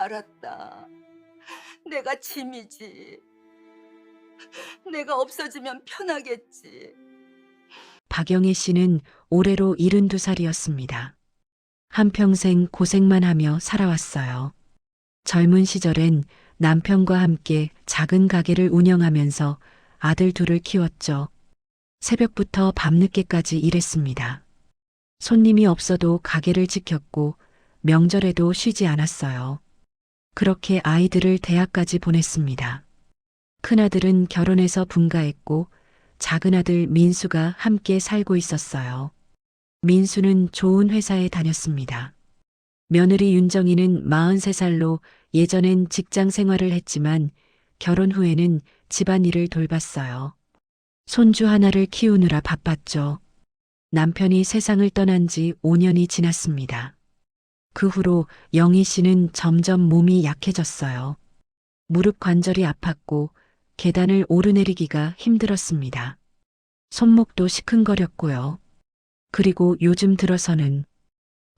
알았다. 내가 짐이지. 내가 없어지면 편하겠지. 박영애 씨는 올해로 72살이었습니다. 한평생 고생만 하며 살아왔어요. 젊은 시절엔 남편과 함께 작은 가게를 운영하면서 아들 둘을 키웠죠. 새벽부터 밤늦게까지 일했습니다. 손님이 없어도 가게를 지켰고 명절에도 쉬지 않았어요. 그렇게 아이들을 대학까지 보냈습니다. 큰아들은 결혼해서 분가했고 작은아들 민수가 함께 살고 있었어요. 민수는 좋은 회사에 다녔습니다. 며느리 윤정이는 43살로 예전엔 직장 생활을 했지만 결혼 후에는 집안일을 돌봤어요. 손주 하나를 키우느라 바빴죠. 남편이 세상을 떠난 지 5년이 지났습니다. 그 후로 영희 씨는 점점 몸이 약해졌어요. 무릎 관절이 아팠고 계단을 오르내리기가 힘들었습니다. 손목도 시큰거렸고요. 그리고 요즘 들어서는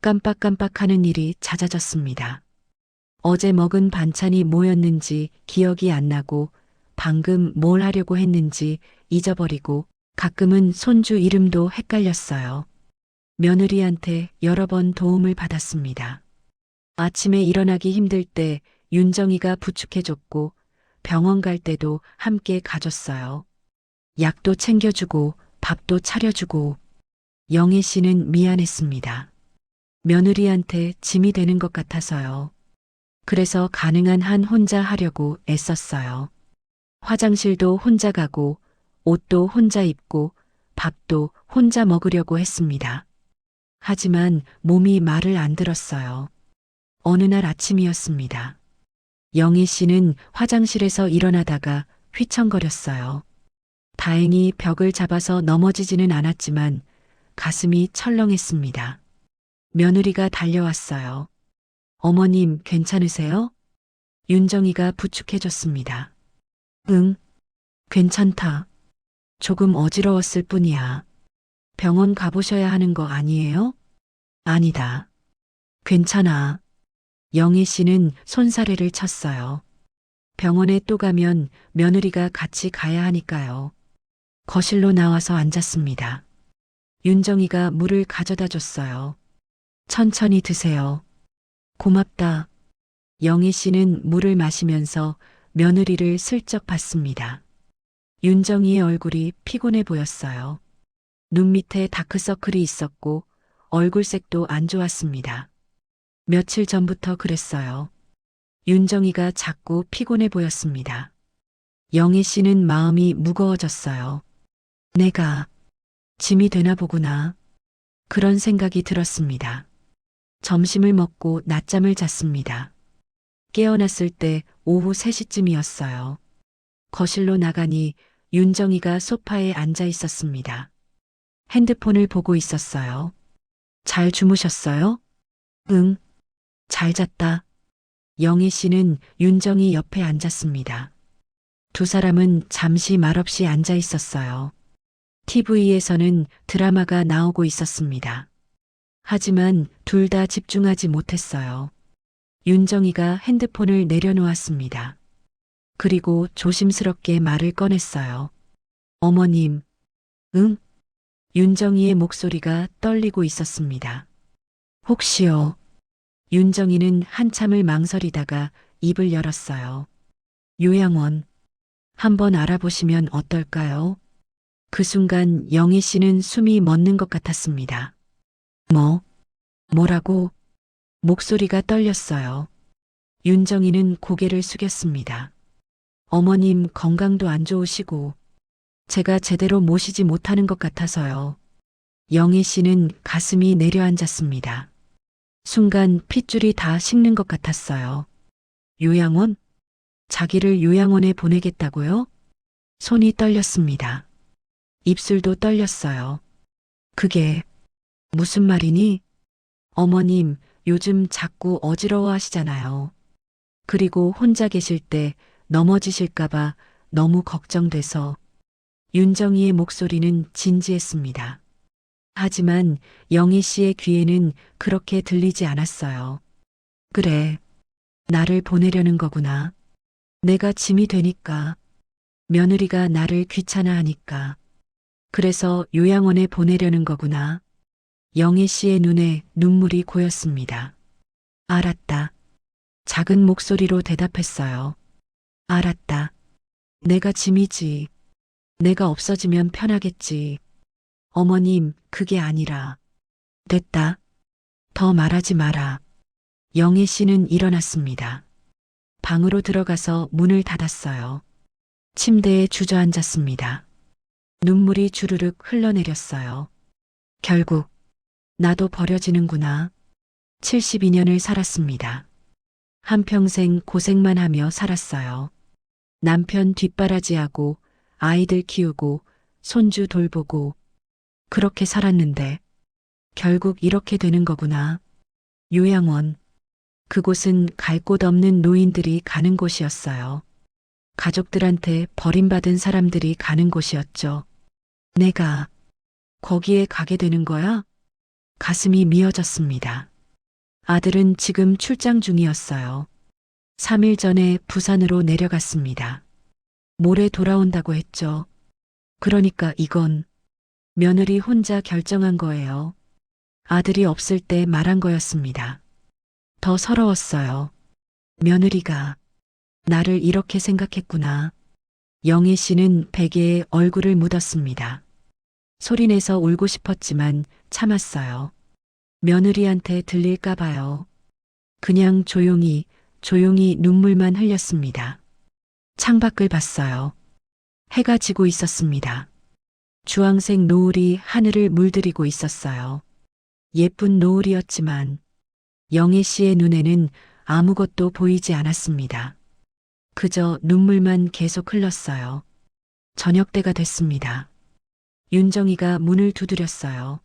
깜빡깜빡하는 일이 잦아졌습니다. 어제 먹은 반찬이 뭐였는지 기억이 안 나고 방금 뭘 하려고 했는지 잊어버리고 가끔은 손주 이름도 헷갈렸어요. 며느리한테 여러 번 도움을 받았습니다. 아침에 일어나기 힘들 때 윤정이가 부축해줬고 병원 갈 때도 함께 가줬어요. 약도 챙겨주고 밥도 차려주고 영애 씨는 미안했습니다. 며느리한테 짐이 되는 것 같아서요. 그래서 가능한 한 혼자 하려고 애썼어요. 화장실도 혼자 가고 옷도 혼자 입고 밥도 혼자 먹으려고 했습니다. 하지만 몸이 말을 안 들었어요. 어느 날 아침이었습니다. 영희 씨는 화장실에서 일어나다가 휘청거렸어요. 다행히 벽을 잡아서 넘어지지는 않았지만 가슴이 철렁했습니다. 며느리가 달려왔어요. 어머님 괜찮으세요? 윤정이가 부축해줬습니다. 응, 괜찮다. 조금 어지러웠을 뿐이야. 병원 가보셔야 하는 거 아니에요? 아니다. 괜찮아. 영희 씨는 손사래를 쳤어요. 병원에 또 가면 며느리가 같이 가야 하니까요. 거실로 나와서 앉았습니다. 윤정이가 물을 가져다 줬어요. 천천히 드세요. 고맙다. 영희 씨는 물을 마시면서 며느리를 슬쩍 봤습니다. 윤정이의 얼굴이 피곤해 보였어요. 눈 밑에 다크서클이 있었고 얼굴색도 안 좋았습니다. 며칠 전부터 그랬어요. 윤정이가 자꾸 피곤해 보였습니다. 영희 씨는 마음이 무거워졌어요. 내가 짐이 되나 보구나. 그런 생각이 들었습니다. 점심을 먹고 낮잠을 잤습니다. 깨어났을 때 오후 3시쯤이었어요. 거실로 나가니 윤정이가 소파에 앉아 있었습니다. 핸드폰을 보고 있었어요. 잘 주무셨어요? 응, 잘 잤다. 영희 씨는 윤정이 옆에 앉았습니다. 두 사람은 잠시 말없이 앉아 있었어요. TV에서는 드라마가 나오고 있었습니다. 하지만 둘 다 집중하지 못했어요. 윤정이가 핸드폰을 내려놓았습니다. 그리고 조심스럽게 말을 꺼냈어요. 어머님, 응? 윤정이의 목소리가 떨리고 있었습니다. 혹시요? 윤정이는 한참을 망설이다가 입을 열었어요. 요양원, 한번 알아보시면 어떨까요? 그 순간 영희 씨는 숨이 멎는 것 같았습니다. 뭐라고? 목소리가 떨렸어요. 윤정이는 고개를 숙였습니다. 어머님 건강도 안 좋으시고 제가 제대로 모시지 못하는 것 같아서요. 영희 씨는 가슴이 내려앉았습니다. 순간 핏줄이 다 식는 것 같았어요. 요양원? 자기를 요양원에 보내겠다고요? 손이 떨렸습니다. 입술도 떨렸어요. 그게 무슨 말이니? 어머님, 요즘 자꾸 어지러워 하시잖아요. 그리고 혼자 계실 때 넘어지실까봐 너무 걱정돼서. 윤정이의 목소리는 진지했습니다. 하지만 영희 씨의 귀에는 그렇게 들리지 않았어요. 그래, 나를 보내려는 거구나. 내가 짐이 되니까. 며느리가 나를 귀찮아하니까. 그래서 요양원에 보내려는 거구나. 영애 씨의 눈에 눈물이 고였습니다. 알았다. 작은 목소리로 대답했어요. 알았다. 내가 짐이지. 내가 없어지면 편하겠지. 어머님, 그게 아니라. 됐다. 더 말하지 마라. 영애 씨는 일어났습니다. 방으로 들어가서 문을 닫았어요. 침대에 주저앉았습니다. 눈물이 주르륵 흘러내렸어요. 결국 나도 버려지는구나. 72년을 살았습니다. 한평생 고생만 하며 살았어요. 남편 뒷바라지하고 아이들 키우고 손주 돌보고 그렇게 살았는데 결국 이렇게 되는 거구나. 요양원. 그곳은 갈 곳 없는 노인들이 가는 곳이었어요. 가족들한테 버림받은 사람들이 가는 곳이었죠. 내가 거기에 가게 되는 거야? 가슴이 미어졌습니다. 아들은 지금 출장 중이었어요. 3일 전에 부산으로 내려갔습니다. 모레 돌아온다고 했죠. 그러니까 이건 며느리 혼자 결정한 거예요. 아들이 없을 때 말한 거였습니다. 더 서러웠어요. 며느리가 나를 이렇게 생각했구나. 영애 씨는 베개에 얼굴을 묻었습니다. 소리내서 울고 싶었지만 참았어요. 며느리한테 들릴까 봐요. 그냥 조용히 눈물만 흘렸습니다. 창밖을 봤어요. 해가 지고 있었습니다. 주황색 노을이 하늘을 물들이고 있었어요. 예쁜 노을이었지만 영애 씨의 눈에는 아무것도 보이지 않았습니다. 그저 눈물만 계속 흘렀어요. 저녁 때가 됐습니다. 윤정이가 문을 두드렸어요.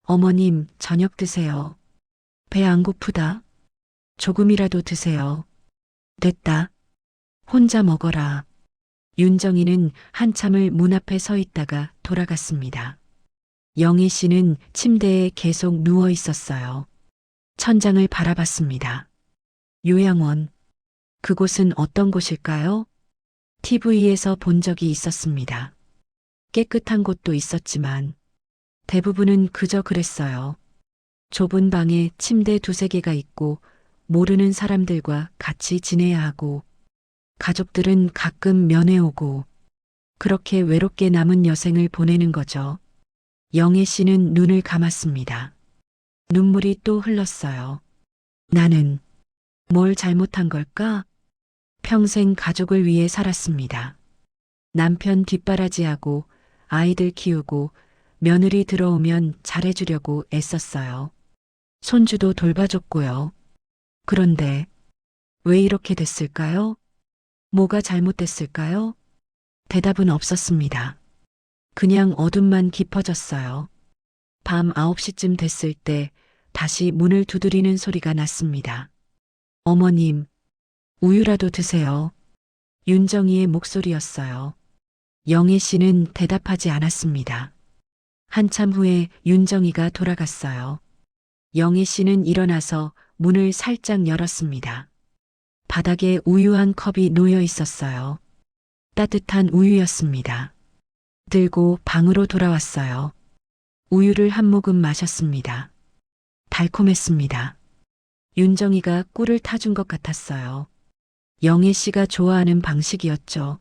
어머님, 저녁 드세요. 배 안 고프다. 조금이라도 드세요. 됐다. 혼자 먹어라. 윤정이는 한참을 문 앞에 서 있다가 돌아갔습니다. 영애 씨는 침대에 계속 누워 있었어요. 천장을 바라봤습니다. 요양원. 그곳은 어떤 곳일까요? TV에서 본 적이 있었습니다. 깨끗한 곳도 있었지만 대부분은 그저 그랬어요. 좁은 방에 침대 두세 개가 있고 모르는 사람들과 같이 지내야 하고 가족들은 가끔 면회 오고 그렇게 외롭게 남은 여생을 보내는 거죠. 영애 씨는 눈을 감았습니다. 눈물이 또 흘렀어요. 나는 뭘 잘못한 걸까? 평생 가족을 위해 살았습니다. 남편 뒷바라지하고 아이들 키우고 며느리 들어오면 잘해주려고 애썼어요. 손주도 돌봐줬고요. 그런데 왜 이렇게 됐을까요? 뭐가 잘못됐을까요? 대답은 없었습니다. 그냥 어둠만 깊어졌어요. 밤 9시쯤 됐을 때 다시 문을 두드리는 소리가 났습니다. 어머님, 우유라도 드세요. 윤정이의 목소리였어요. 영애 씨는 대답하지 않았습니다. 한참 후에 윤정이가 돌아갔어요. 영애 씨는 일어나서 문을 살짝 열었습니다. 바닥에 우유 한 컵이 놓여 있었어요. 따뜻한 우유였습니다. 들고 방으로 돌아왔어요. 우유를 한 모금 마셨습니다. 달콤했습니다. 윤정이가 꿀을 타준 것 같았어요. 영애 씨가 좋아하는 방식이었죠.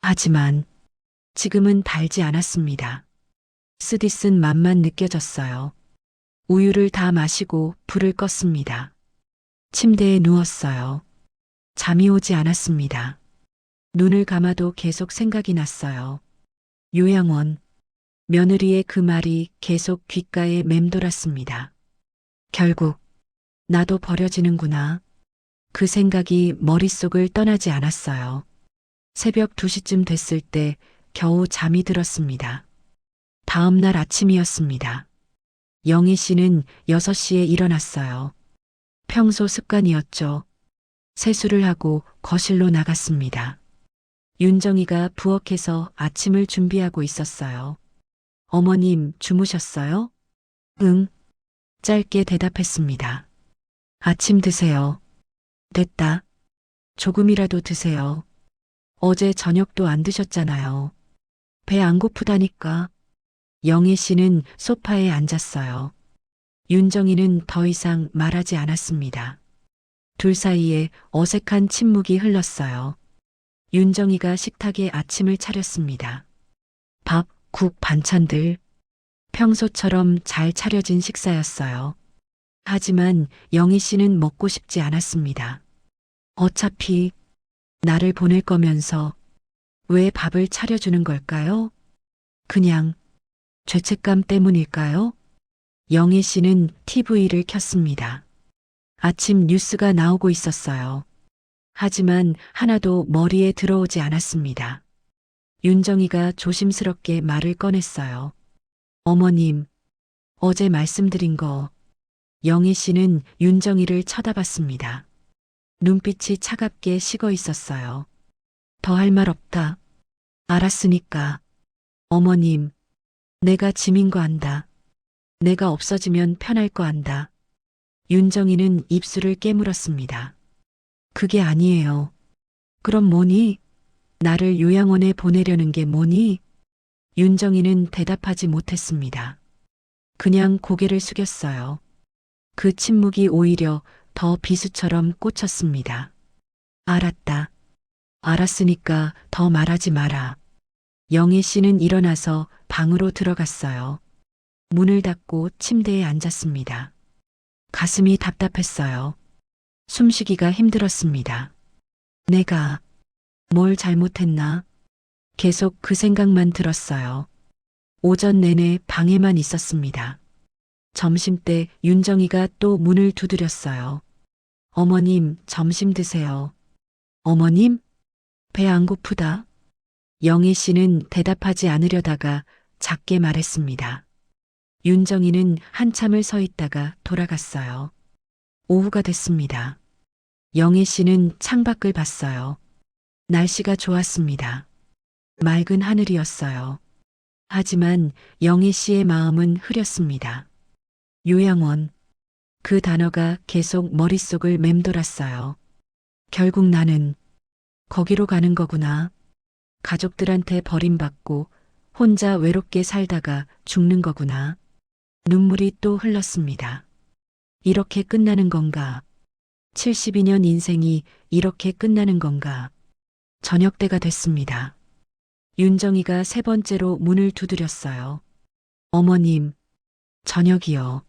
하지만 지금은 달지 않았습니다. 쓰디쓴 맛만 느껴졌어요. 우유를 다 마시고 불을 껐습니다. 침대에 누웠어요. 잠이 오지 않았습니다. 눈을 감아도 계속 생각이 났어요. 요양원. 며느리의 그 말이 계속 귓가에 맴돌았습니다. 결국 나도 버려지는구나. 그 생각이 머릿속을 떠나지 않았어요. 새벽 2시쯤 됐을 때 겨우 잠이 들었습니다. 다음 날 아침이었습니다. 영애 씨는 6시에 일어났어요. 평소 습관이었죠. 세수를 하고 거실로 나갔습니다. 윤정이가 부엌에서 아침을 준비하고 있었어요. 어머님, 주무셨어요? 응. 짧게 대답했습니다. 아침 드세요. 됐다. 조금이라도 드세요. 어제 저녁도 안 드셨잖아요. 배 안 고프다니까. 영애 씨는 소파에 앉았어요. 윤정이는 더 이상 말하지 않았습니다. 둘 사이에 어색한 침묵이 흘렀어요. 윤정이가 식탁에 아침을 차렸습니다. 밥, 국, 반찬들. 평소처럼 잘 차려진 식사였어요. 하지만 영희 씨는 먹고 싶지 않았습니다. 어차피 나를 보낼 거면서 왜 밥을 차려주는 걸까요? 그냥 죄책감 때문일까요? 영희 씨는 TV를 켰습니다. 아침 뉴스가 나오고 있었어요. 하지만 하나도 머리에 들어오지 않았습니다. 윤정이가 조심스럽게 말을 꺼냈어요. 어머님, 어제 말씀드린 거. 영희 씨는 윤정이를 쳐다봤습니다. 눈빛이 차갑게 식어 있었어요. 더 할 말 없다. 알았으니까. 어머님, 내가 짐인 거 안다. 내가 없어지면 편할 거 안다. 윤정이는 입술을 깨물었습니다. 그게 아니에요. 그럼 뭐니? 나를 요양원에 보내려는 게 뭐니? 윤정이는 대답하지 못했습니다. 그냥 고개를 숙였어요. 그 침묵이 오히려 더 비수처럼 꽂혔습니다. 알았다. 알았으니까 더 말하지 마라. 영애 씨는 일어나서 방으로 들어갔어요. 문을 닫고 침대에 앉았습니다. 가슴이 답답했어요. 숨쉬기가 힘들었습니다. 내가 뭘 잘못했나? 계속 그 생각만 들었어요. 오전 내내 방에만 있었습니다. 점심때 윤정이가 또 문을 두드렸어요. 어머님, 점심 드세요. 어머님? 배 안 고프다. 영애 씨는 대답하지 않으려다가 작게 말했습니다. 윤정이는 한참을 서 있다가 돌아갔어요. 오후가 됐습니다. 영애 씨는 창밖을 봤어요. 날씨가 좋았습니다. 맑은 하늘이었어요. 하지만 영애 씨의 마음은 흐렸습니다. 요양원. 그 단어가 계속 머릿속을 맴돌았어요. 결국 나는 거기로 가는 거구나. 가족들한테 버림받고 혼자 외롭게 살다가 죽는 거구나. 눈물이 또 흘렀습니다. 이렇게 끝나는 건가? 72년 인생이 이렇게 끝나는 건가? 저녁 때가 됐습니다. 윤정이가 세 번째로 문을 두드렸어요. 어머님, 저녁이요.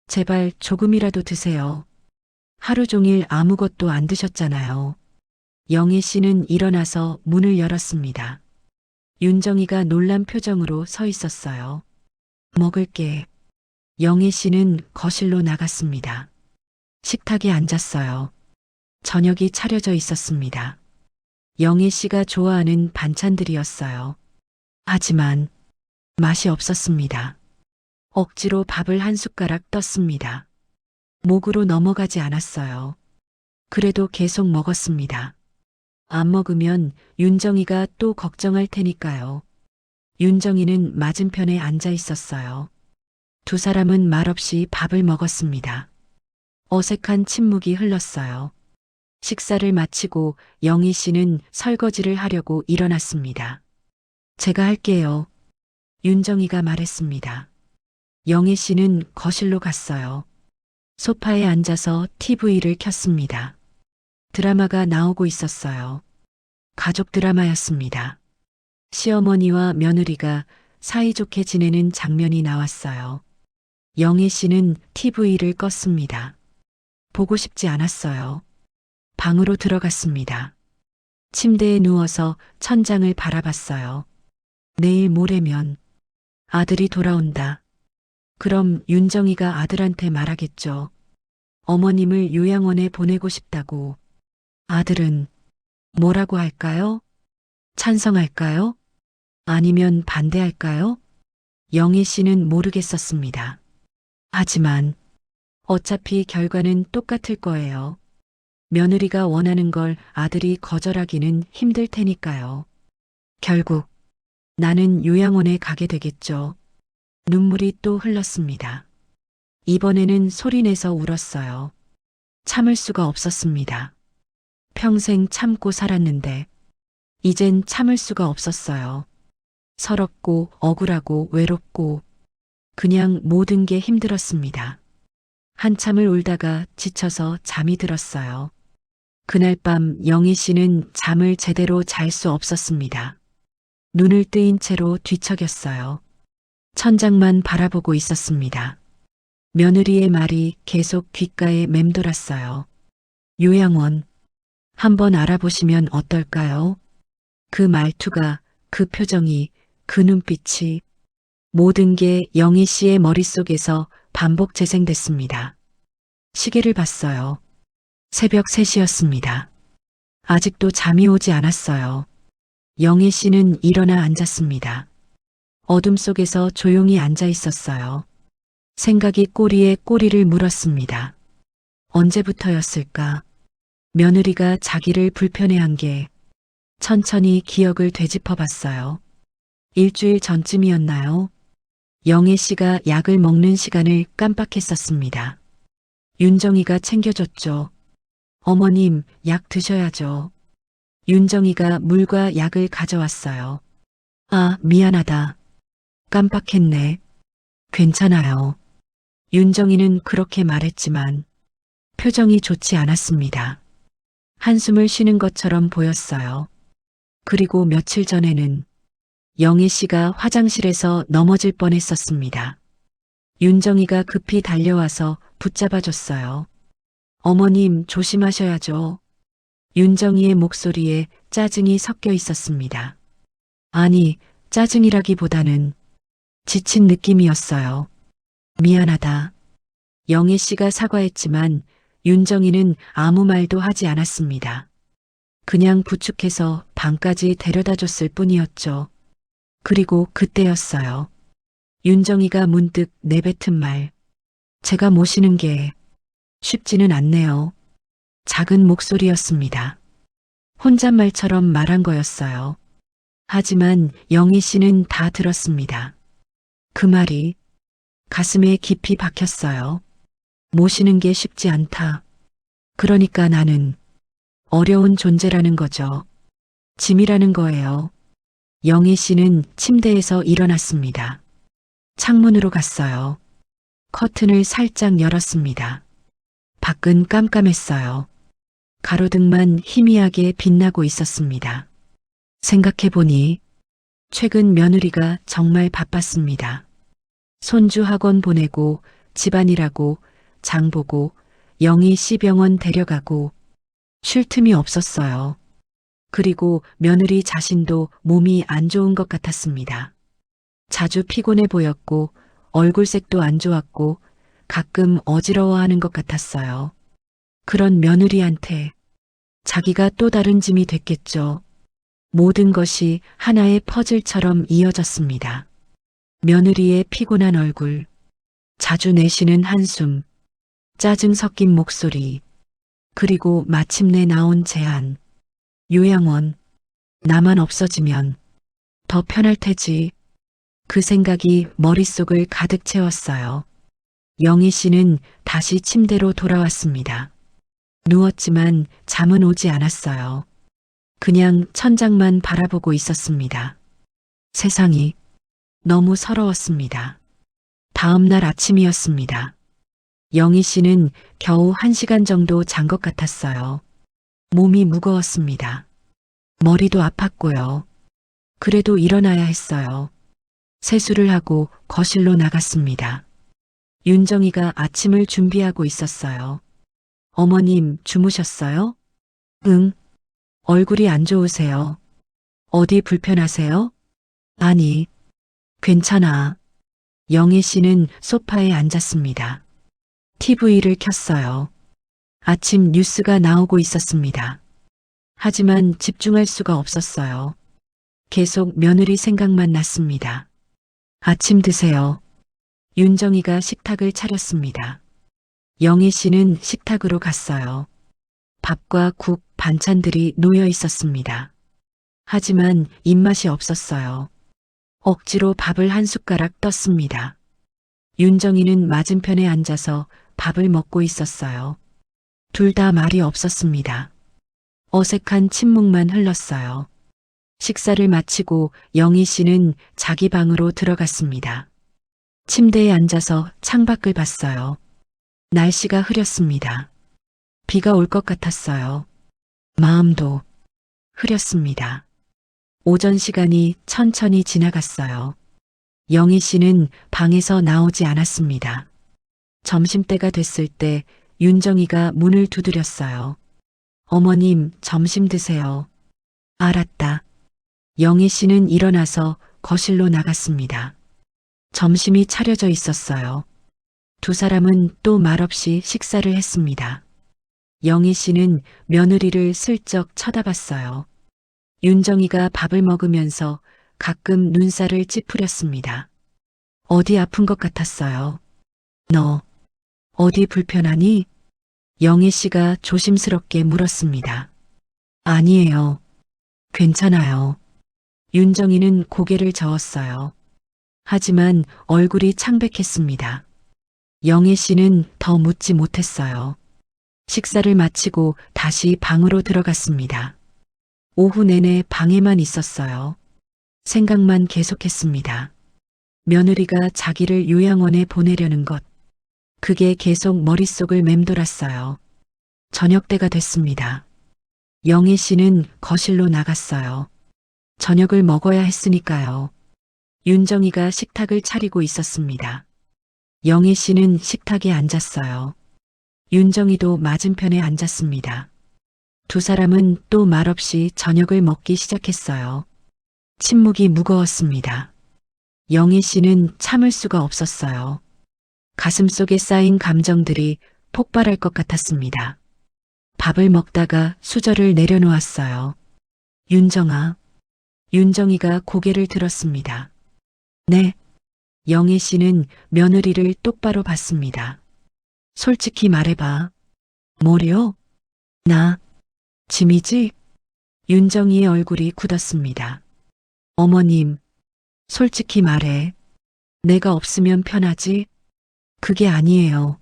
제발 조금이라도 드세요. 하루 종일 아무것도 안 드셨잖아요. 영애 씨는 일어나서 문을 열었습니다. 윤정이가 놀란 표정으로 서 있었어요. 먹을게. 영애 씨는 거실로 나갔습니다. 식탁에 앉았어요. 저녁이 차려져 있었습니다. 영애 씨가 좋아하는 반찬들이었어요. 하지만 맛이 없었습니다. 억지로 밥을 한 숟가락 떴습니다. 목으로 넘어가지 않았어요. 그래도 계속 먹었습니다. 안 먹으면 윤정이가 또 걱정할 테니까요. 윤정이는 맞은편에 앉아 있었어요. 두 사람은 말없이 밥을 먹었습니다. 어색한 침묵이 흘렀어요. 식사를 마치고 영희 씨는 설거지를 하려고 일어났습니다. 제가 할게요. 윤정이가 말했습니다. 영희 씨는 거실로 갔어요. 소파에 앉아서 TV를 켰습니다. 드라마가 나오고 있었어요. 가족 드라마였습니다. 시어머니와 며느리가 사이좋게 지내는 장면이 나왔어요. 영희 씨는 TV를 껐습니다. 보고 싶지 않았어요. 방으로 들어갔습니다. 침대에 누워서 천장을 바라봤어요. 내일 모레면 아들이 돌아온다. 그럼 윤정이가 아들한테 말하겠죠. 어머님을 요양원에 보내고 싶다고. 아들은 뭐라고 할까요? 찬성할까요? 아니면 반대할까요? 영희 씨는 모르겠었습니다. 하지만 어차피 결과는 똑같을 거예요. 며느리가 원하는 걸 아들이 거절하기는 힘들 테니까요. 결국 나는 요양원에 가게 되겠죠. 눈물이 또 흘렀습니다. 이번에는 소리내서 울었어요. 참을 수가 없었습니다. 평생 참고 살았는데 이젠 참을 수가 없었어요. 서럽고 억울하고 외롭고 그냥 모든 게 힘들었습니다. 한참을 울다가 지쳐서 잠이 들었어요. 그날 밤 영희 씨는 잠을 제대로 잘 수 없었습니다. 눈을 뜨인 채로 뒤척였어요. 천장만 바라보고 있었습니다. 며느리의 말이 계속 귓가에 맴돌았어요. 요양원, 한번 알아보시면 어떨까요? 그 말투가, 그 표정이, 그 눈빛이 모든 게 영희 씨의 머릿속에서 반복 재생됐습니다. 시계를 봤어요. 새벽 3시였습니다. 아직도 잠이 오지 않았어요. 영희 씨는 일어나 앉았습니다. 어둠 속에서 조용히 앉아 있었어요. 생각이 꼬리에 꼬리를 물었습니다. 언제부터였을까? 며느리가 자기를 불편해한 게 천천히 기억을 되짚어 봤어요. 일주일 전쯤이었나요? 영애 씨가 약을 먹는 시간을 깜빡했었습니다. 윤정이가 챙겨줬죠. 어머님, 약 드셔야죠. 윤정이가 물과 약을 가져왔어요. 아, 미안하다. 깜빡했네. 괜찮아요. 윤정이는 그렇게 말했지만 표정이 좋지 않았습니다. 한숨을 쉬는 것처럼 보였어요. 그리고 며칠 전에는 영애 씨가 화장실에서 넘어질 뻔했었습니다. 윤정이가 급히 달려와서 붙잡아줬어요. 어머님 조심하셔야죠. 윤정이의 목소리에 짜증이 섞여 있었습니다. 아니, 짜증이라기보다는 지친 느낌이었어요. 미안하다. 영애 씨가 사과했지만 윤정이는 아무 말도 하지 않았습니다. 그냥 부축해서 방까지 데려다 줬을 뿐이었죠. 그리고 그때였어요. 윤정이가 문득 내뱉은 말. 제가 모시는 게 쉽지는 않네요. 작은 목소리였습니다. 혼잣말처럼 말한 거였어요. 하지만 영희 씨는 다 들었습니다. 그 말이 가슴에 깊이 박혔어요. 모시는 게 쉽지 않다. 그러니까 나는 어려운 존재라는 거죠. 짐이라는 거예요. 영희 씨는 침대에서 일어났습니다. 창문으로 갔어요. 커튼을 살짝 열었습니다. 밖은 깜깜했어요. 가로등만 희미하게 빛나고 있었습니다. 생각해보니 최근 며느리가 정말 바빴습니다. 손주 학원 보내고 집안일하고 장 보고 영희 씨 병원 데려가고 쉴 틈이 없었어요. 그리고 며느리 자신도 몸이 안 좋은 것 같았습니다. 자주 피곤해 보였고 얼굴색도 안 좋았고 가끔 어지러워하는 것 같았어요. 그런 며느리한테 자기가 또 다른 짐이 됐겠죠. 모든 것이 하나의 퍼즐처럼 이어졌습니다. 며느리의 피곤한 얼굴, 자주 내쉬는 한숨, 짜증 섞인 목소리, 그리고 마침내 나온 제안. 요양원, 나만 없어지면 더 편할 테지. 그 생각이 머릿속을 가득 채웠어요. 영희 씨는 다시 침대로 돌아왔습니다. 누웠지만 잠은 오지 않았어요. 그냥 천장만 바라보고 있었습니다. 세상이 너무 서러웠습니다. 다음 날 아침이었습니다. 영희 씨는 겨우 1시간 정도 잔 것 같았어요. 몸이 무거웠습니다. 머리도 아팠고요. 그래도 일어나야 했어요. 세수를 하고 거실로 나갔습니다. 윤정이가 아침을 준비하고 있었어요. 어머님 주무셨어요? 응. 얼굴이 안 좋으세요. 어디 불편하세요? 아니, 괜찮아. 영애 씨는 소파에 앉았습니다. TV를 켰어요. 아침 뉴스가 나오고 있었습니다. 하지만 집중할 수가 없었어요. 계속 며느리 생각만 났습니다. 아침 드세요. 윤정이가 식탁을 차렸습니다. 영애 씨는 식탁으로 갔어요. 밥과 국, 반찬들이 놓여 있었습니다. 하지만 입맛이 없었어요. 억지로 밥을 한 숟가락 떴습니다. 윤정이는 맞은편에 앉아서 밥을 먹고 있었어요. 둘 다 말이 없었습니다. 어색한 침묵만 흘렀어요. 식사를 마치고 영희 씨는 자기 방으로 들어갔습니다. 침대에 앉아서 창밖을 봤어요. 날씨가 흐렸습니다. 비가 올 것 같았어요. 마음도 흐렸습니다. 오전 시간이 천천히 지나갔어요. 영희 씨는 방에서 나오지 않았습니다. 점심때가 됐을 때 윤정이가 문을 두드렸어요. 어머님, 점심 드세요. 알았다. 영희 씨는 일어나서 거실로 나갔습니다. 점심이 차려져 있었어요. 두 사람은 또 말없이 식사를 했습니다. 영희 씨는 며느리를 슬쩍 쳐다봤어요. 윤정이가 밥을 먹으면서 가끔 눈살을 찌푸렸습니다. 어디 아픈 것 같았어요. 너, 어디 불편하니? 영희 씨가 조심스럽게 물었습니다. 아니에요. 괜찮아요. 윤정이는 고개를 저었어요. 하지만 얼굴이 창백했습니다. 영희 씨는 더 묻지 못했어요. 식사를 마치고 다시 방으로 들어갔습니다. 오후 내내 방에만 있었어요. 생각만 계속했습니다. 며느리가 자기를 요양원에 보내려는 것. 그게 계속 머릿속을 맴돌았어요. 저녁 때가 됐습니다. 영희 씨는 거실로 나갔어요. 저녁을 먹어야 했으니까요. 윤정이가 식탁을 차리고 있었습니다. 영희 씨는 식탁에 앉았어요. 윤정이도 맞은편에 앉았습니다. 두 사람은 또 말없이 저녁을 먹기 시작했어요. 침묵이 무거웠습니다. 영희 씨는 참을 수가 없었어요. 가슴속에 쌓인 감정들이 폭발할 것 같았습니다. 밥을 먹다가 수저를 내려놓았어요. 윤정아. 윤정이가 고개를 들었습니다. 네. 영희 씨는 며느리를 똑바로 봤습니다. 솔직히 말해봐. 뭐려? 나, 짐이지? 윤정이의 얼굴이 굳었습니다. 어머님, 솔직히 말해. 내가 없으면 편하지? 그게 아니에요.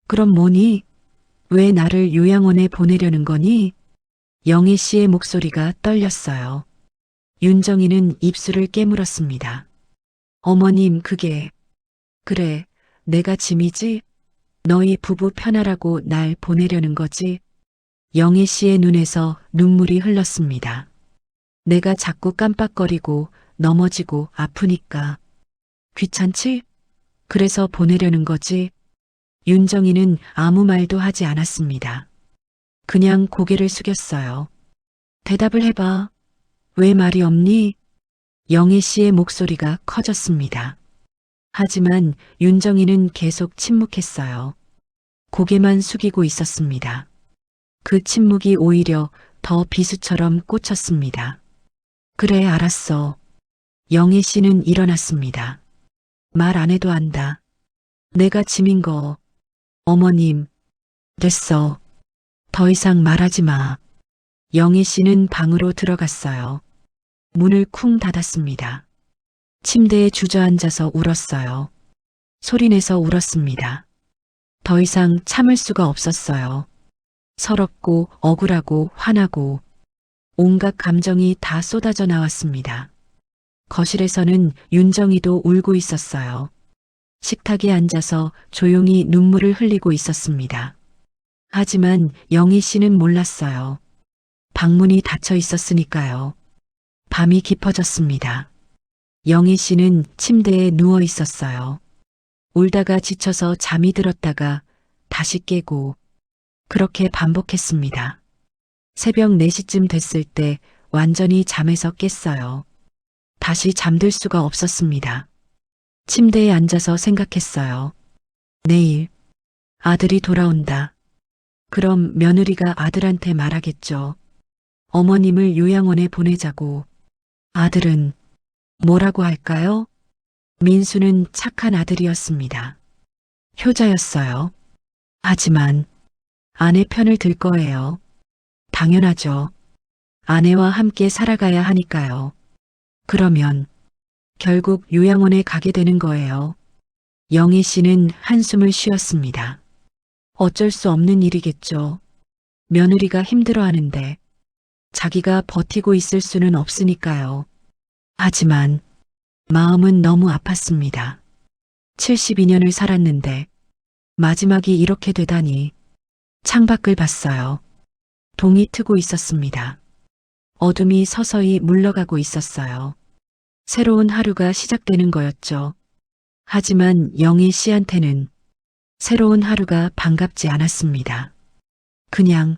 그럼 뭐니? 왜 나를 요양원에 보내려는 거니? 영희 씨의 목소리가 떨렸어요. 윤정이는 입술을 깨물었습니다. 어머님, 그래, 내가 짐이지? 너희 부부 편하라고 날 보내려는 거지? 영희 씨의 눈에서 눈물이 흘렀습니다. 내가 자꾸 깜빡거리고 넘어지고 아프니까. 귀찮지? 그래서 보내려는 거지? 윤정이는 아무 말도 하지 않았습니다. 그냥 고개를 숙였어요. 대답을 해봐. 왜 말이 없니? 영희 씨의 목소리가 커졌습니다. 하지만 윤정이는 계속 침묵했어요. 고개만 숙이고 있었습니다. 그 침묵이 오히려 더 비수처럼 꽂혔습니다. 그래, 알았어. 영희 씨는 일어났습니다. 말 안 해도 안다. 내가 짐인 거. 어머님, 됐어. 더 이상 말하지 마. 영희 씨는 방으로 들어갔어요. 문을 쿵 닫았습니다. 침대에 주저앉아서 울었어요. 소리내서 울었습니다. 더 이상 참을 수가 없었어요. 서럽고 억울하고 화나고 온갖 감정이 다 쏟아져 나왔습니다. 거실에서는 윤정이도 울고 있었어요. 식탁에 앉아서 조용히 눈물을 흘리고 있었습니다. 하지만 영희 씨는 몰랐어요. 방문이 닫혀 있었으니까요. 밤이 깊어졌습니다. 영희 씨는 침대에 누워 있었어요. 울다가 지쳐서 잠이 들었다가 다시 깨고 그렇게 반복했습니다. 새벽 4시쯤 됐을 때 완전히 잠에서 깼어요. 다시 잠들 수가 없었습니다. 침대에 앉아서 생각했어요. 내일 아들이 돌아온다. 그럼 며느리가 아들한테 말하겠죠. 어머님을 요양원에 보내자고. 아들은 뭐라고 할까요? 민수는 착한 아들이었습니다. 효자였어요. 하지만 아내 편을 들 거예요. 당연하죠. 아내와 함께 살아가야 하니까요. 그러면 결국 요양원에 가게 되는 거예요. 영희 씨는 한숨을 쉬었습니다. 어쩔 수 없는 일이겠죠. 며느리가 힘들어하는데 자기가 버티고 있을 수는 없으니까요. 하지만 마음은 너무 아팠습니다. 72년을 살았는데 마지막이 이렇게 되다니. 창밖을 봤어요. 동이 트고 있었습니다. 어둠이 서서히 물러가고 있었어요. 새로운 하루가 시작되는 거였죠. 하지만 영희 씨한테는 새로운 하루가 반갑지 않았습니다. 그냥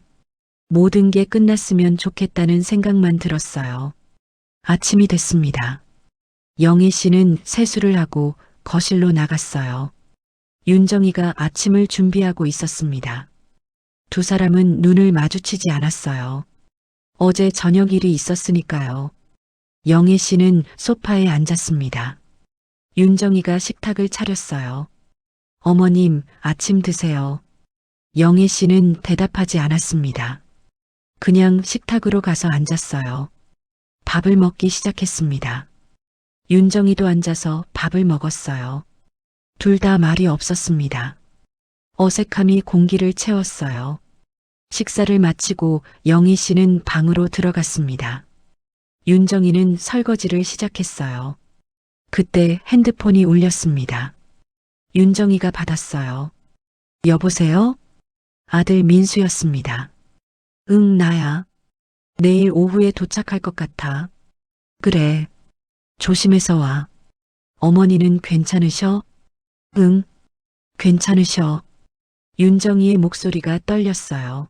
모든 게 끝났으면 좋겠다는 생각만 들었어요. 아침이 됐습니다. 영희 씨는 세수를 하고 거실로 나갔어요. 윤정이가 아침을 준비하고 있었습니다. 두 사람은 눈을 마주치지 않았어요. 어제 저녁 일이 있었으니까요. 영희 씨는 소파에 앉았습니다. 윤정이가 식탁을 차렸어요. 어머님, 아침 드세요. 영희 씨는 대답하지 않았습니다. 그냥 식탁으로 가서 앉았어요. 밥을 먹기 시작했습니다. 윤정이도 앉아서 밥을 먹었어요. 둘 다 말이 없었습니다. 어색함이 공기를 채웠어요. 식사를 마치고 영희 씨는 방으로 들어갔습니다. 윤정이는 설거지를 시작했어요. 그때 핸드폰이 울렸습니다. 윤정이가 받았어요. 여보세요? 아들 민수였습니다. 응, 나야. 내일 오후에 도착할 것 같아. 그래. 조심해서 와. 어머니는 괜찮으셔? 응, 괜찮으셔. 윤정이의 목소리가 떨렸어요.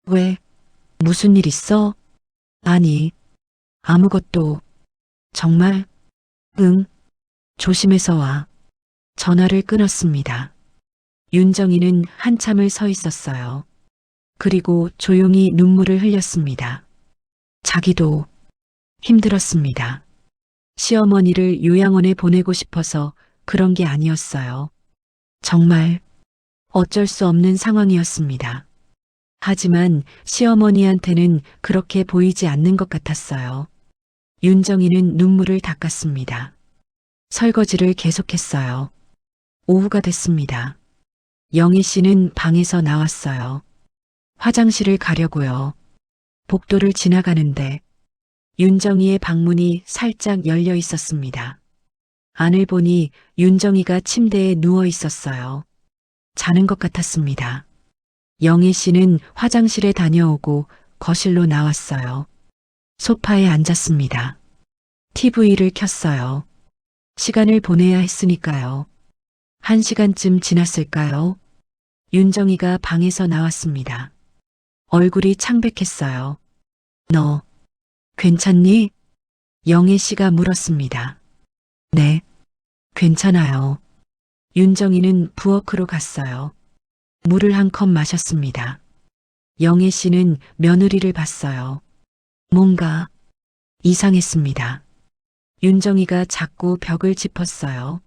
왜? 무슨 일 있어? 아니, 아무것도. 정말? 응, 조심해서 와. 전화를 끊었습니다. 윤정이는 한참을 서 있었어요. 그리고 조용히 눈물을 흘렸습니다. 자기도 힘들었습니다. 시어머니를 요양원에 보내고 싶어서 그런 게 아니었어요. 정말 어쩔 수 없는 상황이었습니다. 하지만 시어머니한테는 그렇게 보이지 않는 것 같았어요. 윤정이는 눈물을 닦았습니다. 설거지를 계속했어요. 오후가 됐습니다. 영희 씨는 방에서 나왔어요. 화장실을 가려고요. 복도를 지나가는데 윤정이의 방문이 살짝 열려 있었습니다. 안을 보니 윤정이가 침대에 누워 있었어요. 자는 것 같았습니다. 영희 씨는 화장실에 다녀오고 거실로 나왔어요. 소파에 앉았습니다. TV를 켰어요. 시간을 보내야 했으니까요. 1시간쯤 지났을까요? 윤정이가 방에서 나왔습니다. 얼굴이 창백했어요. 너 괜찮니? 영애 씨가 물었습니다. 네, 괜찮아요. 윤정이는 부엌으로 갔어요. 물을 한 컵 마셨습니다. 영애 씨는 며느리를 봤어요. 뭔가 이상했습니다. 윤정이가 자꾸 벽을 짚었어요.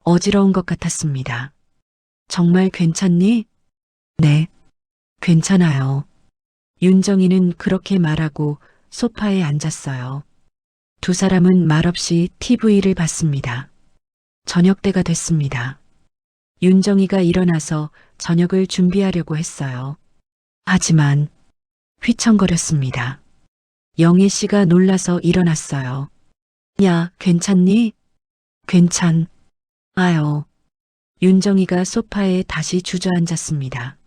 어지러운 것 같았습니다. 정말 괜찮니? 네, 괜찮아요. 윤정이는 그렇게 말하고 소파에 앉았어요. 두 사람은 말없이 TV를 봤습니다. 저녁 때가 됐습니다. 윤정이가 일어나서 저녁을 준비하려고 했어요. 하지만 휘청거렸습니다. 영애 씨가 놀라서 일어났어요. 야, 괜찮니? 괜찮아요. 윤정이가 소파에 다시 주저앉았습니다.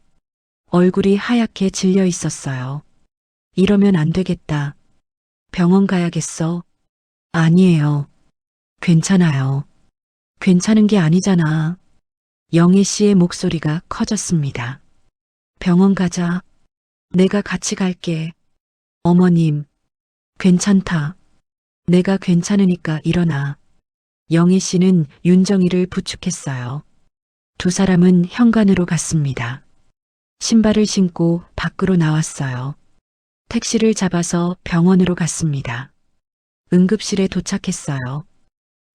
얼굴이 하얗게 질려 있었어요. 이러면 안 되겠다. 병원 가야겠어. 아니에요. 괜찮아요. 괜찮은 게 아니잖아. 영애 씨의 목소리가 커졌습니다. 병원 가자. 내가 같이 갈게. 어머님, 괜찮다. 내가 괜찮으니까 일어나. 영애 씨는 윤정이를 부축했어요. 두 사람은 현관으로 갔습니다. 신발을 신고 밖으로 나왔어요. 택시를 잡아서 병원으로 갔습니다. 응급실에 도착했어요.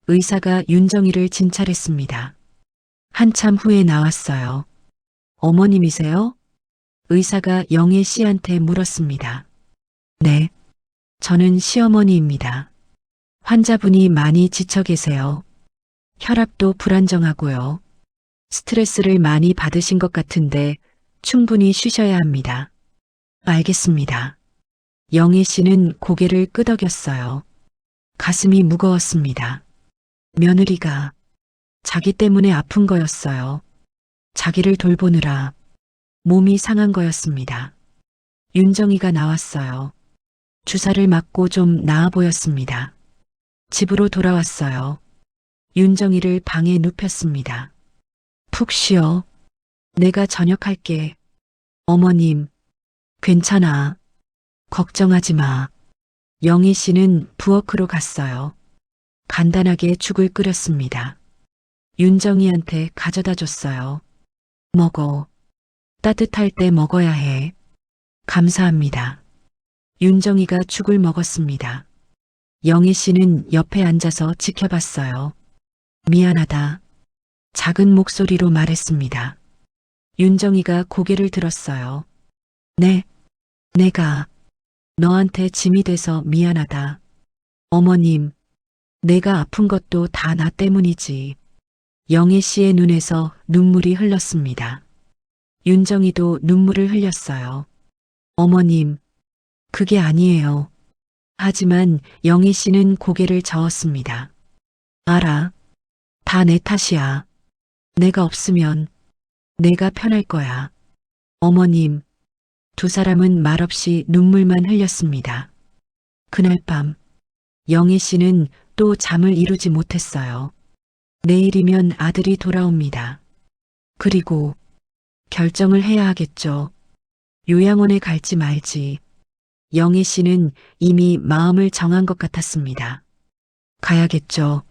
의사가 윤정이를 진찰했습니다. 한참 후에 나왔어요. 어머님이세요? 의사가 영애 씨한테 물었습니다. 네, 저는 시어머니입니다. 환자분이 많이 지쳐 계세요. 혈압도 불안정하고요. 스트레스를 많이 받으신 것 같은데 충분히 쉬셔야 합니다. 알겠습니다. 영희 씨는 고개를 끄덕였어요. 가슴이 무거웠습니다. 며느리가 자기 때문에 아픈 거였어요. 자기를 돌보느라 몸이 상한 거였습니다. 윤정이가 나왔어요. 주사를 맞고 좀 나아 보였습니다. 집으로 돌아왔어요. 윤정이를 방에 눕혔습니다. 푹 쉬어. 내가 저녁할게. 어머님, 괜찮아. 걱정하지 마. 영희 씨는 부엌으로 갔어요. 간단하게 죽을 끓였습니다. 윤정이한테 가져다 줬어요. 먹어. 따뜻할 때 먹어야 해. 감사합니다. 윤정이가 죽을 먹었습니다. 영희 씨는 옆에 앉아서 지켜봤어요. 미안하다. 작은 목소리로 말했습니다. 윤정이가 고개를 들었어요. 네, 내가 너한테 짐이 돼서 미안하다. 어머님, 내가 아픈 것도 다 나 때문이지. 영희 씨의 눈에서 눈물이 흘렀습니다. 윤정이도 눈물을 흘렸어요. 어머님, 그게 아니에요. 하지만 영희 씨는 고개를 저었습니다. 알아. 다 내 탓이야. 내가 없으면 내가 편할 거야. 어머님, 두 사람은 말없이 눈물만 흘렸습니다. 그날 밤, 영희 씨는 또 잠을 이루지 못했어요. 내일이면 아들이 돌아옵니다. 그리고 결정을 해야 하겠죠. 요양원에 갈지 말지. 영희 씨는 이미 마음을 정한 것 같았습니다. 가야겠죠.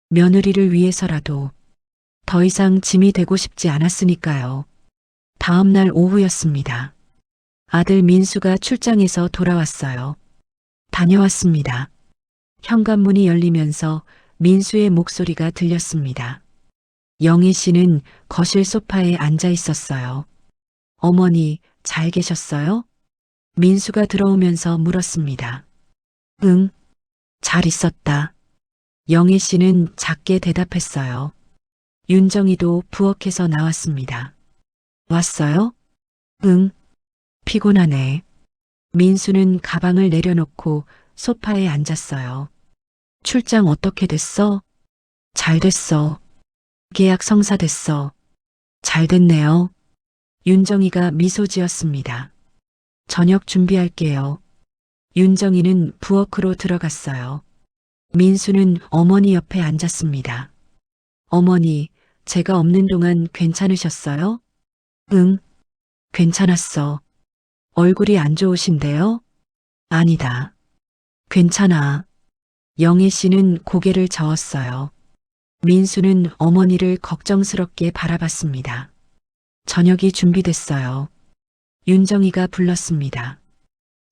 며느리를 위해서라도 더 이상 짐이 되고 싶지 않았으니까요. 다음 날 오후였습니다. 아들 민수가 출장에서 돌아왔어요. 다녀왔습니다. 현관문이 열리면서 민수의 목소리가 들렸습니다. 영희 씨는 거실 소파에 앉아 있었어요. 어머니, 잘 계셨어요? 민수가 들어오면서 물었습니다. 응, 잘 있었다. 영희 씨는 작게 대답했어요. 윤정이도 부엌에서 나왔습니다. 왔어요? 응, 피곤하네. 민수는 가방을 내려놓고 소파에 앉았어요. 출장 어떻게 됐어? 잘 됐어. 계약 성사됐어. 잘 됐네요. 윤정이가 미소 지었습니다. 저녁 준비할게요. 윤정이는 부엌으로 들어갔어요. 민수는 어머니 옆에 앉았습니다. 어머니, 제가 없는 동안 괜찮으셨어요? 응, 괜찮았어. 얼굴이 안 좋으신데요? 아니다. 괜찮아. 영희 씨는 고개를 저었어요. 민수는 어머니를 걱정스럽게 바라봤습니다. 저녁이 준비됐어요. 윤정이가 불렀습니다.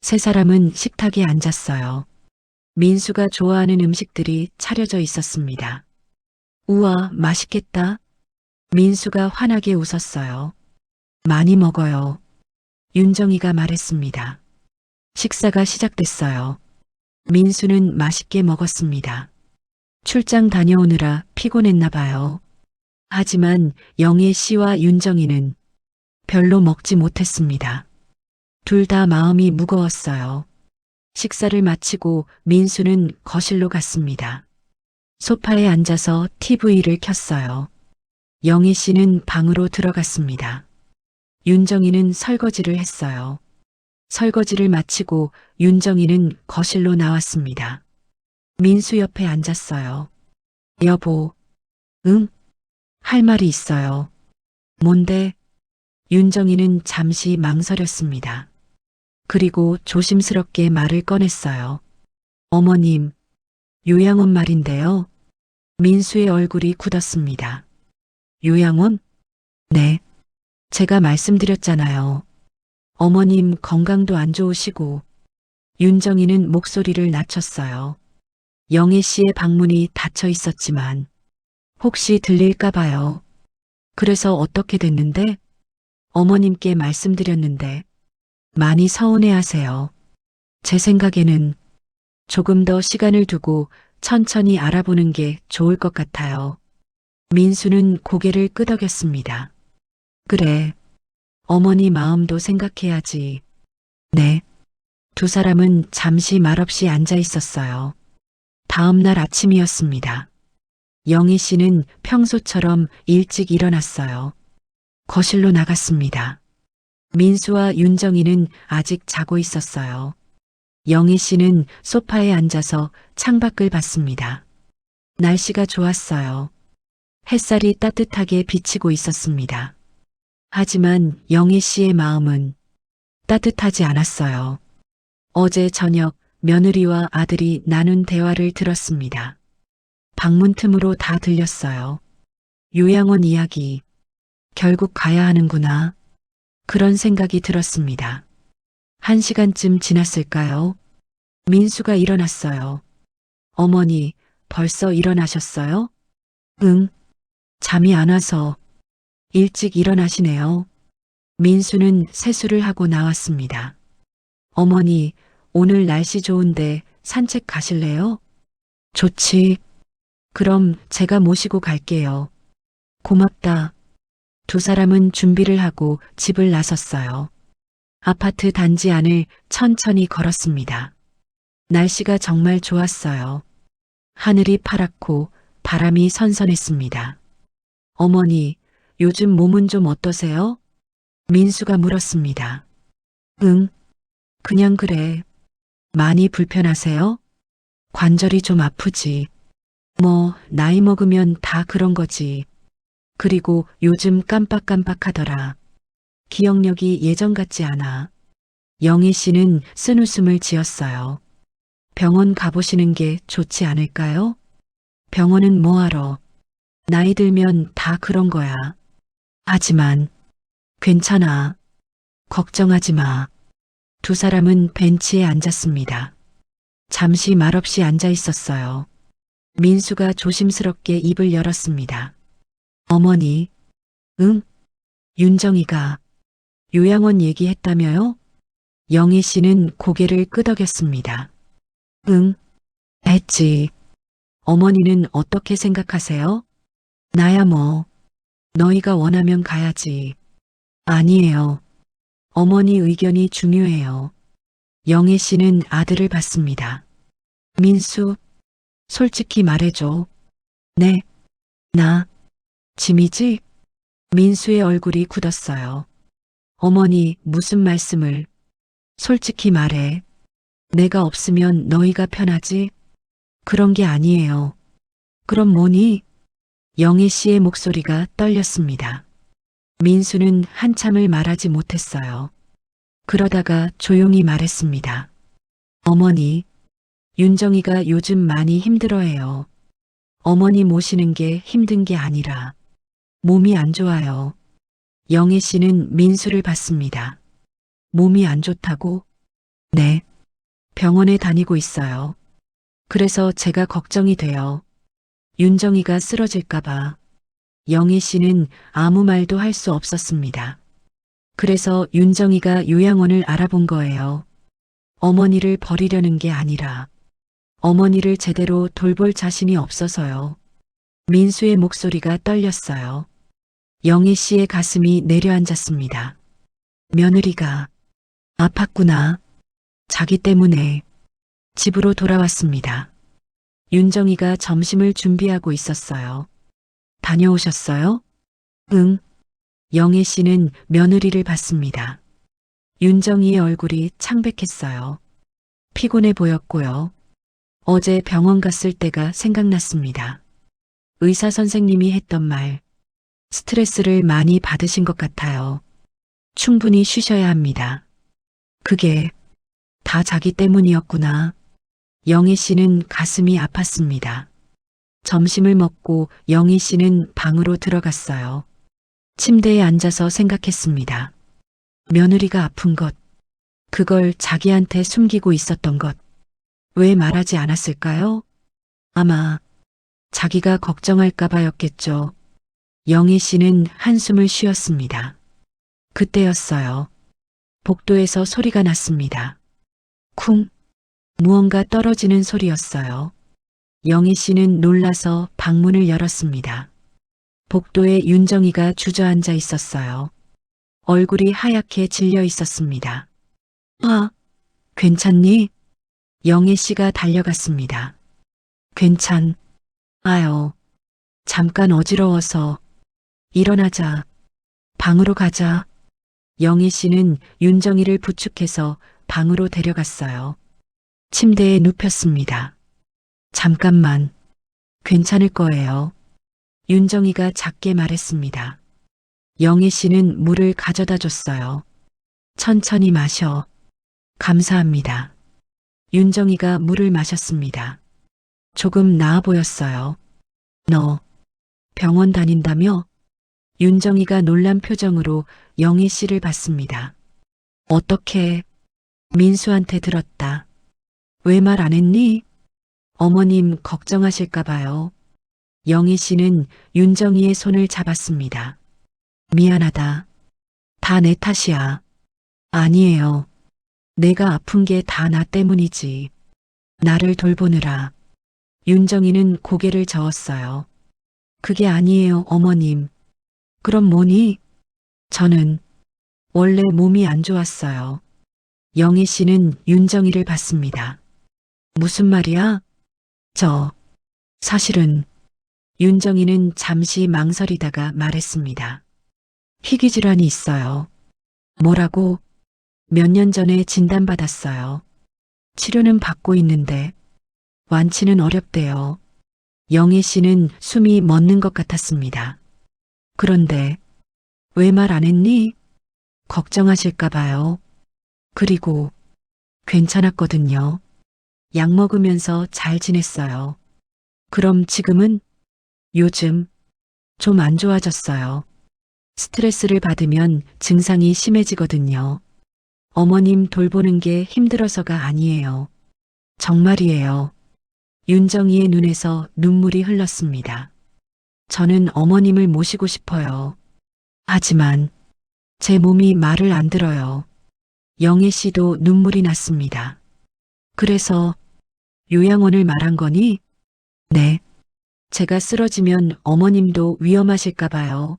세 사람은 식탁에 앉았어요. 민수가 좋아하는 음식들이 차려져 있었습니다. 우와, 맛있겠다. 민수가 환하게 웃었어요. 많이 먹어요. 윤정이가 말했습니다. 식사가 시작됐어요. 민수는 맛있게 먹었습니다. 출장 다녀오느라 피곤했나 봐요. 하지만 영애 씨와 윤정이는 별로 먹지 못했습니다. 둘 다 마음이 무거웠어요. 식사를 마치고 민수는 거실로 갔습니다. 소파에 앉아서 TV를 켰어요. 영애 씨는 방으로 들어갔습니다. 윤정이는 설거지를 했어요. 설거지를 마치고 윤정이는 거실로 나왔습니다. 민수 옆에 앉았어요. 여보, 응? 할 말이 있어요. 뭔데? 윤정이는 잠시 망설였습니다. 그리고 조심스럽게 말을 꺼냈어요. 어머님, 요양원 말인데요. 민수의 얼굴이 굳었습니다. 요양원? 네. 제가 말씀드렸잖아요. 어머님 건강도 안 좋으시고. 윤정이는 목소리를 낮췄어요. 영애 씨의 방문이 닫혀 있었지만 혹시 들릴까 봐요. 그래서 어떻게 됐는데? 어머님께 말씀드렸는데 많이 서운해하세요. 제 생각에는 조금 더 시간을 두고 천천히 알아보는 게 좋을 것 같아요. 민수는 고개를 끄덕였습니다. 그래. 어머니 마음도 생각해야지. 네. 두 사람은 잠시 말없이 앉아 있었어요. 다음 날 아침이었습니다. 영희 씨는 평소처럼 일찍 일어났어요. 거실로 나갔습니다. 민수와 윤정이는 아직 자고 있었어요. 영희 씨는 소파에 앉아서 창밖을 봤습니다. 날씨가 좋았어요. 햇살이 따뜻하게 비치고 있었습니다. 하지만 영희 씨의 마음은 따뜻하지 않았어요. 어제 저녁 며느리와 아들이 나눈 대화를 들었습니다. 방문 틈으로 다 들렸어요. 요양원 이야기. 결국 가야 하는구나. 그런 생각이 들었습니다. 1시간쯤 지났을까요? 민수가 일어났어요. 어머니, 벌써 일어나셨어요? 응. 잠이 안 와서. 일찍 일어나시네요. 민수는 세수를 하고 나왔습니다. 어머니, 오늘 날씨 좋은데 산책 가실래요? 좋지. 그럼 제가 모시고 갈게요. 고맙다. 두 사람은 준비를 하고 집을 나섰어요. 아파트 단지 안을 천천히 걸었습니다. 날씨가 정말 좋았어요. 하늘이 파랗고 바람이 선선했습니다. 어머니, 요즘 몸은 좀 어떠세요? 민수가 물었습니다. 응, 그냥 그래. 많이 불편하세요? 관절이 좀 아프지. 뭐, 나이 먹으면 다 그런 거지. 그리고 요즘 깜빡깜빡하더라. 기억력이 예전 같지 않아. 영희 씨는 쓴웃음을 지었어요. 병원 가보시는 게 좋지 않을까요? 병원은 뭐하러? 나이 들면 다 그런 거야. 하지만 괜찮아. 걱정하지 마. 두 사람은 벤치에 앉았습니다. 잠시 말없이 앉아 있었어요. 민수가 조심스럽게 입을 열었습니다. 어머니, 응? 윤정이가 요양원 얘기했다며요? 영희 씨는 고개를 끄덕였습니다. 응, 했지. 어머니는 어떻게 생각하세요? 나야 뭐, 너희가 원하면 가야지. 아니에요. 어머니 의견이 중요해요. 영희 씨는 아들을 봤습니다. 민수, 솔직히 말해줘. 네, 나, 짐이지? 민수의 얼굴이 굳었어요. 어머니, 무슨 말씀을? 솔직히 말해. 내가 없으면 너희가 편하지? 그런 게 아니에요. 그럼 뭐니? 영희 씨의 목소리가 떨렸습니다. 민수는 한참을 말하지 못했어요. 그러다가 조용히 말했습니다. 어머니, 윤정이가 요즘 많이 힘들어해요. 어머니 모시는 게 힘든 게 아니라 몸이 안 좋아요. 영희 씨는 민수를 봤습니다. 몸이 안 좋다고? 네. 병원에 다니고 있어요. 그래서 제가 걱정이 돼요. 윤정이가 쓰러질까봐. 영희 씨는 아무 말도 할 수 없었습니다. 그래서 윤정이가 요양원을 알아본 거예요. 어머니를 버리려는 게 아니라 어머니를 제대로 돌볼 자신이 없어서요. 민수의 목소리가 떨렸어요. 영희 씨의 가슴이 내려앉았습니다. 며느리가 아팠구나. 자기 때문에. 집으로 돌아왔습니다. 윤정이가 점심을 준비하고 있었어요. 다녀오셨어요? 응. 영희 씨는 며느리를 봤습니다. 윤정이의 얼굴이 창백했어요. 피곤해 보였고요. 어제 병원 갔을 때가 생각났습니다. 의사 선생님이 했던 말, 스트레스를 많이 받으신 것 같아요. 충분히 쉬셔야 합니다. 그게 다 자기 때문이었구나. 영희 씨는 가슴이 아팠습니다. 점심을 먹고 영희 씨는 방으로 들어갔어요. 침대에 앉아서 생각했습니다. 며느리가 아픈 것, 그걸 자기한테 숨기고 있었던 것, 왜 말하지 않았을까요? 아마 자기가 걱정할까봐였겠죠. 영희 씨는 한숨을 쉬었습니다. 그때였어요. 복도에서 소리가 났습니다. 쿵. 무언가 떨어지는 소리였어요. 영희 씨는 놀라서 방문을 열었습니다. 복도에 윤정이가 주저앉아 있었어요. 얼굴이 하얗게 질려 있었습니다. 아, 괜찮니? 영애 씨가 달려갔습니다. 아요. 잠깐 어지러워서. 일어나자. 방으로 가자. 영애 씨는 윤정이를 부축해서 방으로 데려갔어요. 침대에 눕혔습니다. 잠깐만. 괜찮을 거예요. 윤정이가 작게 말했습니다. 영애 씨는 물을 가져다 줬어요. 천천히 마셔. 감사합니다. 윤정이가 물을 마셨습니다. 조금 나아 보였어요. 너 병원 다닌다며? 윤정이가 놀란 표정으로 영애 씨를 봤습니다. 어떻게? 민수한테 들었다. 왜 말 안 했니? 어머님 걱정하실까 봐요. 영애 씨는 윤정이의 손을 잡았습니다. 미안하다. 다 내 탓이야. 아니에요. 내가 아픈 게 다 나 때문이지. 나를 돌보느라. 윤정이는 고개를 저었어요. 그게 아니에요, 어머님. 그럼 뭐니? 저는 원래 몸이 안 좋았어요. 영애 씨는 윤정이를 봤습니다. 무슨 말이야? 사실은 윤정이는 잠시 망설이다가 말했습니다. 희귀질환이 있어요. 뭐라고? 몇 년 전에 진단받았어요. 치료는 받고 있는데 완치는 어렵대요. 영애 씨는 숨이 멎는 것 같았습니다. 그런데 왜 말 안 했니? 걱정하실까 봐요. 그리고 괜찮았거든요. 약 먹으면서 잘 지냈어요. 그럼 지금은? 요즘 좀 안 좋아졌어요. 스트레스를 받으면 증상이 심해지거든요. 어머님 돌보는 게 힘들어서가 아니에요. 정말이에요. 윤정이의 눈에서 눈물이 흘렀습니다. 저는 어머님을 모시고 싶어요. 하지만 제 몸이 말을 안 들어요. 영애 씨도 눈물이 났습니다. 그래서 요양원을 말한 거니? 네. 제가 쓰러지면 어머님도 위험하실까 봐요.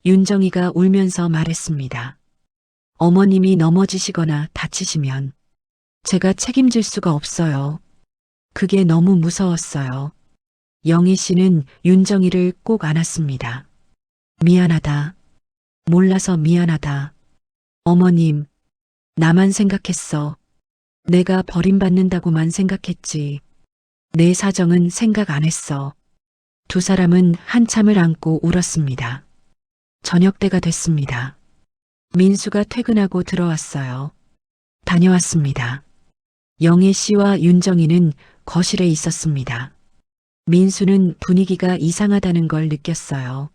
윤정이가 울면서 말했습니다. 어머님이 넘어지시거나 다치시면 제가 책임질 수가 없어요. 그게 너무 무서웠어요. 영희 씨는 윤정이를 꼭 안았습니다. 미안하다. 몰라서 미안하다. 어머님, 나만 생각했어. 내가 버림받는다고만 생각했지. 내 사정은 생각 안 했어. 두 사람은 한참을 안고 울었습니다. 저녁 때가 됐습니다. 민수가 퇴근하고 들어왔어요. 다녀왔습니다. 영애 씨와 윤정이는 거실에 있었습니다. 민수는 분위기가 이상하다는 걸 느꼈어요.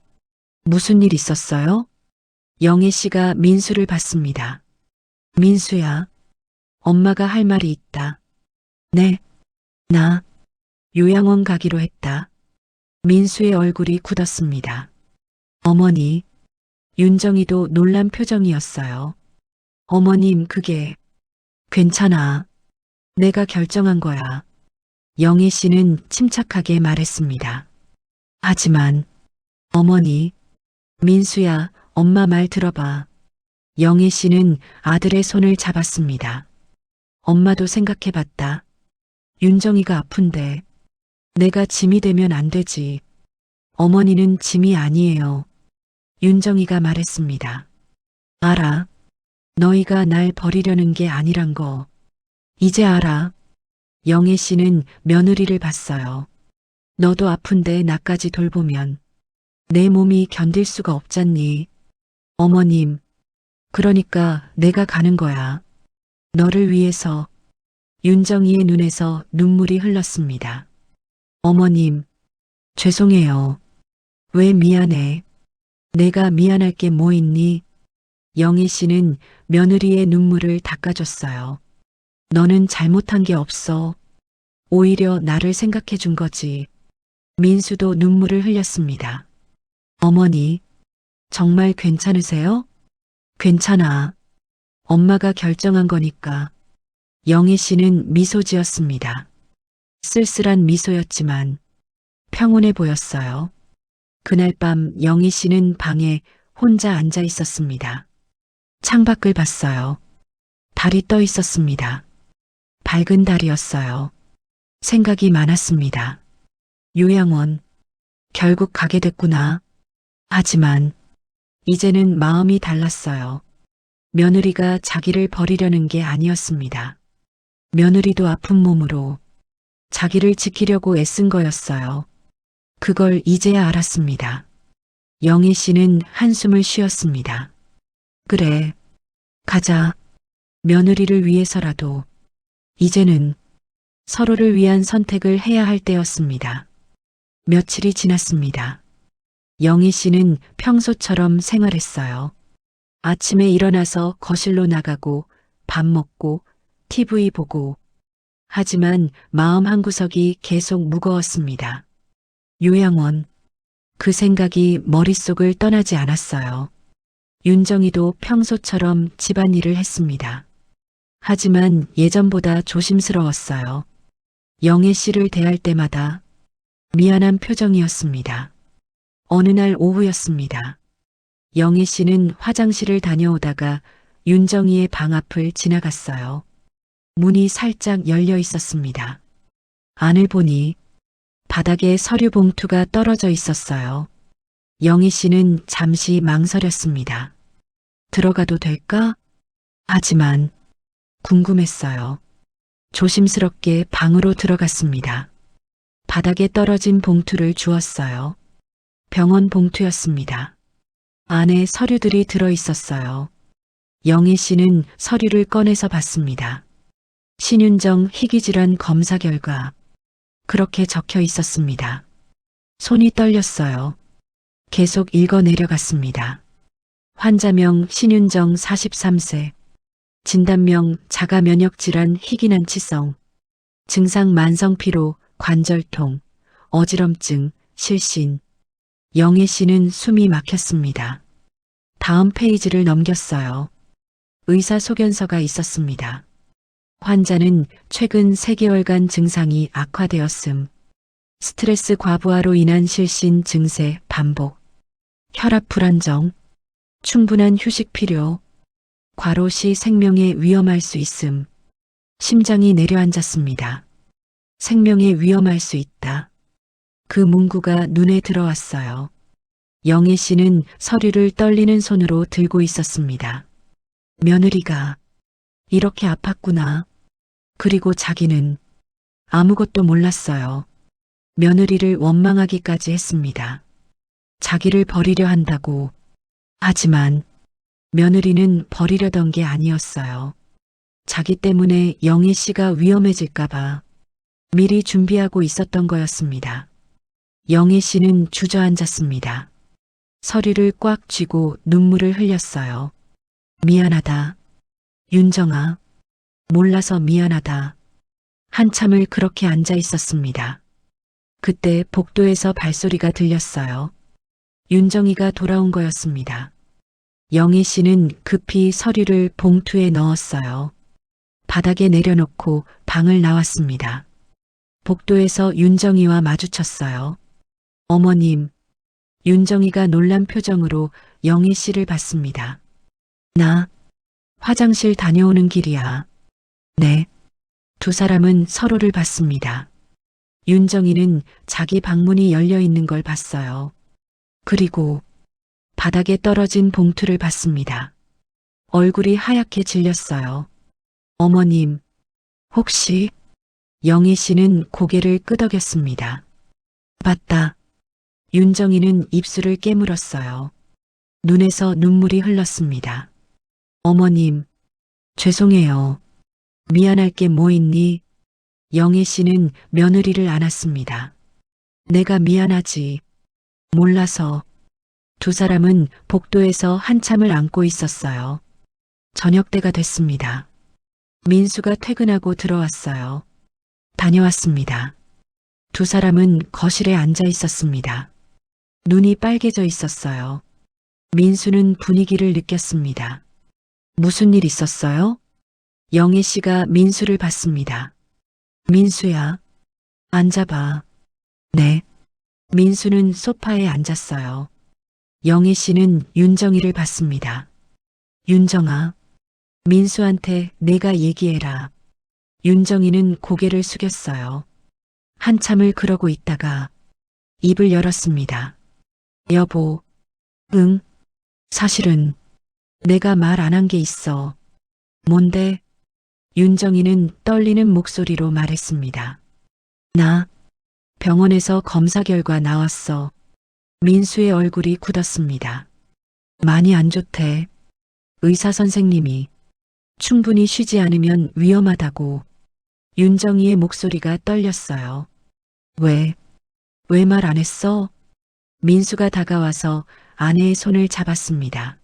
무슨 일 있었어요? 영애 씨가 민수를 봤습니다. 민수야, 엄마가 할 말이 있다. 네, 나 요양원 가기로 했다. 민수의 얼굴이 굳었습니다. 어머니, 윤정이도 놀란 표정이었어요. 어머님, 그게 괜찮아. 내가 결정한 거야. 영애 씨는 침착하게 말했습니다. 하지만 어머니, 민수야, 엄마 말 들어봐. 영애 씨는 아들의 손을 잡았습니다. 엄마도 생각해봤다. 윤정이가 아픈데 내가 짐이 되면 안 되지. 어머니는 짐이 아니에요. 윤정이가 말했습니다. 알아. 너희가 날 버리려는 게 아니란 거. 이제 알아. 영애 씨는 며느리를 봤어요. 너도 아픈데 나까지 돌보면 내 몸이 견딜 수가 없잖니. 어머님, 그러니까 내가 가는 거야. 너를 위해서. 윤정이의 눈에서 눈물이 흘렀습니다. 어머님, 죄송해요. 왜 미안해? 내가 미안할 게 뭐 있니? 영애 씨는 며느리의 눈물을 닦아줬어요. 너는 잘못한 게 없어. 오히려 나를 생각해 준 거지. 민수도 눈물을 흘렸습니다. 어머니, 정말 괜찮으세요? 괜찮아. 엄마가 결정한 거니까. 영애 씨는 미소 지었습니다. 쓸쓸한 미소였지만 평온해 보였어요. 그날 밤 영희 씨는 방에 혼자 앉아 있었습니다. 창밖을 봤어요. 달이 떠 있었습니다. 밝은 달이었어요. 생각이 많았습니다. 요양원, 결국 가게 됐구나. 하지만 이제는 마음이 달랐어요. 며느리가 자기를 버리려는 게 아니었습니다. 며느리도 아픈 몸으로 자기를 지키려고 애쓴 거였어요. 그걸 이제야 알았습니다. 영희 씨는 한숨을 쉬었습니다. 그래, 가자. 며느리를 위해서라도 이제는 서로를 위한 선택을 해야 할 때였습니다. 며칠이 지났습니다. 영희 씨는 평소처럼 생활했어요. 아침에 일어나서 거실로 나가고 밥 먹고 TV 보고 하지만 마음 한구석이 계속 무거웠습니다. 요양원, 그 생각이 머릿속을 떠나지 않았어요. 윤정이도 평소처럼 집안일을 했습니다. 하지만 예전보다 조심스러웠어요. 영애 씨를 대할 때마다 미안한 표정이었습니다. 어느 날 오후였습니다. 영애 씨는 화장실을 다녀오다가 윤정이의 방 앞을 지나갔어요. 문이 살짝 열려 있었습니다. 안을 보니 바닥에 서류 봉투가 떨어져 있었어요. 영희 씨는 잠시 망설였습니다. 들어가도 될까? 하지만 궁금했어요. 조심스럽게 방으로 들어갔습니다. 바닥에 떨어진 봉투를 주웠어요. 병원 봉투였습니다. 안에 서류들이 들어 있었어요. 영희 씨는 서류를 꺼내서 봤습니다. 신윤정 희귀질환 검사 결과 그렇게 적혀 있었습니다. 손이 떨렸어요. 계속 읽어 내려갔습니다. 환자명 신윤정 43세, 진단명 자가면역질환 희귀난치성, 증상 만성피로, 관절통, 어지럼증, 실신. 영애 씨는 숨이 막혔습니다. 다음 페이지를 넘겼어요. 의사소견서가 있었습니다. 환자는 최근 3개월간 증상이 악화되었음. 스트레스 과부하로 인한 실신 증세 반복. 혈압 불안정. 충분한 휴식 필요. 과로시 생명에 위험할 수 있음. 심장이 내려앉았습니다. 생명에 위험할 수 있다. 그 문구가 눈에 들어왔어요. 영애 씨는 서류를 떨리는 손으로 들고 있었습니다. 며느리가 이렇게 아팠구나. 그리고 자기는 아무것도 몰랐어요. 며느리를 원망하기까지 했습니다. 자기를 버리려 한다고. 하지만 며느리는 버리려던 게 아니었어요. 자기 때문에 영희 씨가 위험해질까봐 미리 준비하고 있었던 거였습니다. 영희 씨는 주저앉았습니다. 서류를 꽉 쥐고 눈물을 흘렸어요. 미안하다. 윤정아. 몰라서 미안하다. 한참을 그렇게 앉아 있었습니다. 그때 복도에서 발소리가 들렸어요. 윤정이가 돌아온 거였습니다. 영희 씨는 급히 서류를 봉투에 넣었어요. 바닥에 내려놓고 방을 나왔습니다. 복도에서 윤정이와 마주쳤어요. 어머님. 윤정이가 놀란 표정으로 영희 씨를 봤습니다. 나 화장실 다녀오는 길이야. 네. 두 사람은 서로를 봤습니다. 윤정이는 자기 방문이 열려 있는 걸 봤어요. 그리고 바닥에 떨어진 봉투를 봤습니다. 얼굴이 하얗게 질렸어요. 어머님, 혹시? 영희 씨는 고개를 끄덕였습니다. 맞다. 윤정이는 입술을 깨물었어요. 눈에서 눈물이 흘렀습니다. 어머님, 죄송해요. 미안할 게 뭐 있니? 영애 씨는 며느리를 안았습니다. 내가 미안하지. 몰라서. 두 사람은 복도에서 한참을 안고 있었어요. 저녁 때가 됐습니다. 민수가 퇴근하고 들어왔어요. 다녀왔습니다. 두 사람은 거실에 앉아 있었습니다. 눈이 빨개져 있었어요. 민수는 분위기를 느꼈습니다. 무슨 일 있었어요? 영애 씨가 민수를 봤습니다. 민수야, 앉아봐. 네. 민수는 소파에 앉았어요. 영희 씨는 윤정이를 봤습니다. 윤정아, 민수한테 내가 얘기해라. 윤정이는 고개를 숙였어요. 한참을 그러고 있다가 입을 열었습니다. 여보, 응, 사실은 내가 말 안 한 게 있어. 뭔데? 윤정이는 떨리는 목소리로 말했습니다. 나 병원에서 검사 결과 나왔어. 민수의 얼굴이 굳었습니다. 많이 안 좋대. 의사 선생님이 충분히 쉬지 않으면 위험하다고. 윤정이의 목소리가 떨렸어요. 왜 말 안 했어? 민수가 다가와서 아내의 손을 잡았습니다.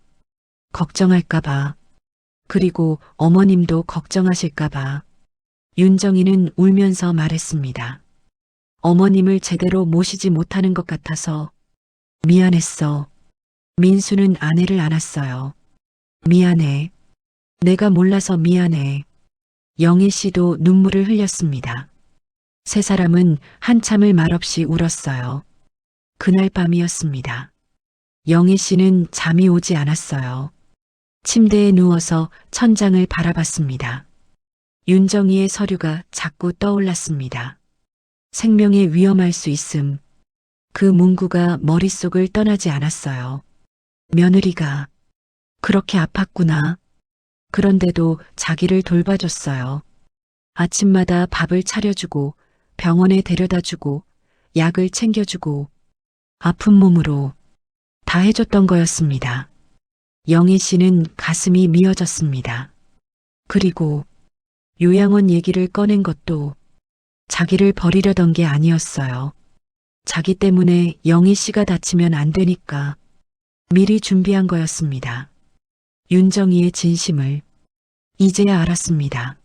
걱정할까봐. 그리고 어머님도 걱정하실까봐. 윤정이는 울면서 말했습니다. 어머님을 제대로 모시지 못하는 것 같아서 미안했어. 민수는 아내를 안았어요. 미안해. 내가 몰라서 미안해. 영희 씨도 눈물을 흘렸습니다. 세 사람은 한참을 말없이 울었어요. 그날 밤이었습니다. 영희 씨는 잠이 오지 않았어요. 침대에 누워서 천장을 바라봤습니다. 윤정이의 서류가 자꾸 떠올랐습니다. 생명에 위험할 수 있음. 그 문구가 머릿속을 떠나지 않았어요. 며느리가 그렇게 아팠구나. 그런데도 자기를 돌봐줬어요. 아침마다 밥을 차려주고 병원에 데려다주고 약을 챙겨주고 아픈 몸으로 다 해줬던 거였습니다. 영희 씨는 가슴이 미어졌습니다. 그리고 요양원 얘기를 꺼낸 것도 자기를 버리려던 게 아니었어요. 자기 때문에 영희 씨가 다치면 안 되니까 미리 준비한 거였습니다. 윤정이의 진심을 이제야 알았습니다.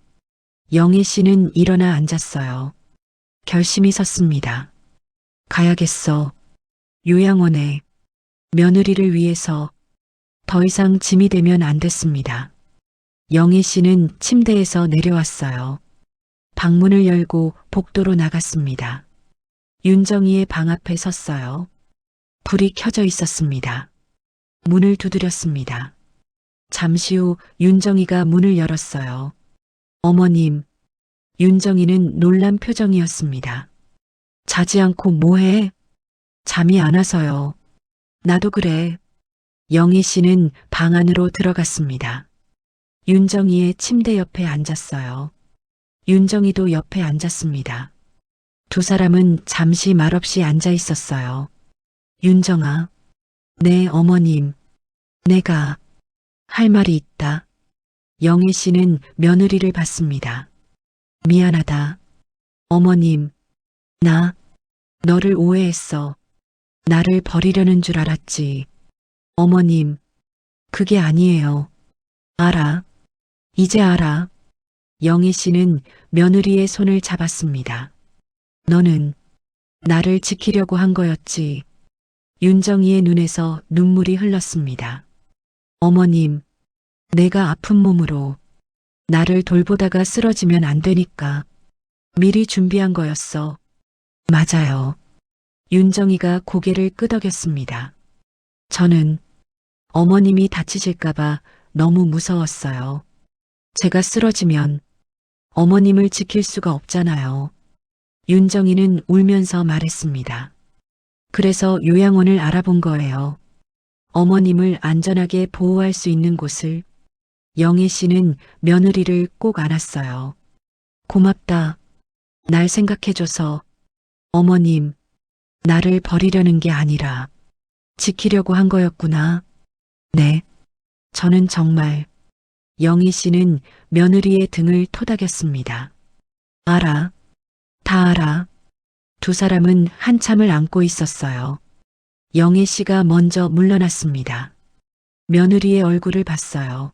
영희 씨는 일어나 앉았어요. 결심이 섰습니다. 가야겠어. 요양원에 며느리를 위해서 더 이상 짐이 되면 안 됐습니다. 영희 씨는 침대에서 내려왔어요. 방문을 열고 복도로 나갔습니다. 윤정이의 방 앞에 섰어요. 불이 켜져 있었습니다. 문을 두드렸습니다. 잠시 후 윤정이가 문을 열었어요. 어머님, 윤정이는 놀란 표정이었습니다. 자지 않고 뭐해? 잠이 안 와서요. 나도 그래. 영희 씨는 방 안으로 들어갔습니다. 윤정이의 침대 옆에 앉았어요. 윤정이도 옆에 앉았습니다. 두 사람은 잠시 말없이 앉아 있었어요. 윤정아, 네 어머님, 내가 할 말이 있다. 영희 씨는 며느리를 봤습니다. 미안하다. 어머님, 나 너를 오해했어. 나를 버리려는 줄 알았지. 어머님, 그게 아니에요. 알아. 이제 알아. 영희 씨는 며느리의 손을 잡았습니다. 너는 나를 지키려고 한 거였지. 윤정이의 눈에서 눈물이 흘렀습니다. 어머님, 내가 아픈 몸으로 나를 돌보다가 쓰러지면 안 되니까 미리 준비한 거였어. 맞아요. 윤정이가 고개를 끄덕였습니다. 저는 어머님이 다치실까봐 너무 무서웠어요. 제가 쓰러지면 어머님을 지킬 수가 없잖아요. 윤정이는 울면서 말했습니다. 그래서 요양원을 알아본 거예요. 어머님을 안전하게 보호할 수 있는 곳을. 영희 씨는 며느리를 꼭 안았어요. 고맙다. 날 생각해줘서. 어머님, 나를 버리려는 게 아니라 지키려고 한 거였구나. 네, 저는 정말. 영희 씨는 며느리의 등을 토닥였습니다. 알아. 다 알아. 두 사람은 한참을 안고 있었어요. 영희 씨가 먼저 물러났습니다. 며느리의 얼굴을 봤어요.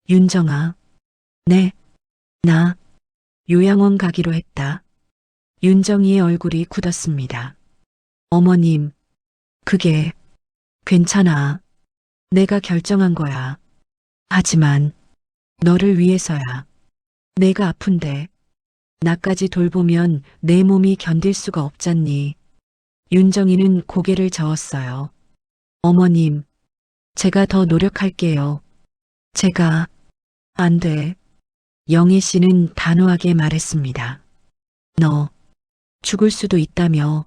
윤정아. 네. 나 요양원 가기로 했다. 윤정이의 얼굴이 굳었습니다. 어머님, 그게 괜찮아. 내가 결정한 거야. 하지만 너를 위해서야. 내가 아픈데 나까지 돌보면 내 몸이 견딜 수가 없잖니. 윤정이는 고개를 저었어요. 어머님, 제가 더 노력할게요. 제가, 안 돼. 영애 씨는 단호하게 말했습니다. 너, 죽을 수도 있다며.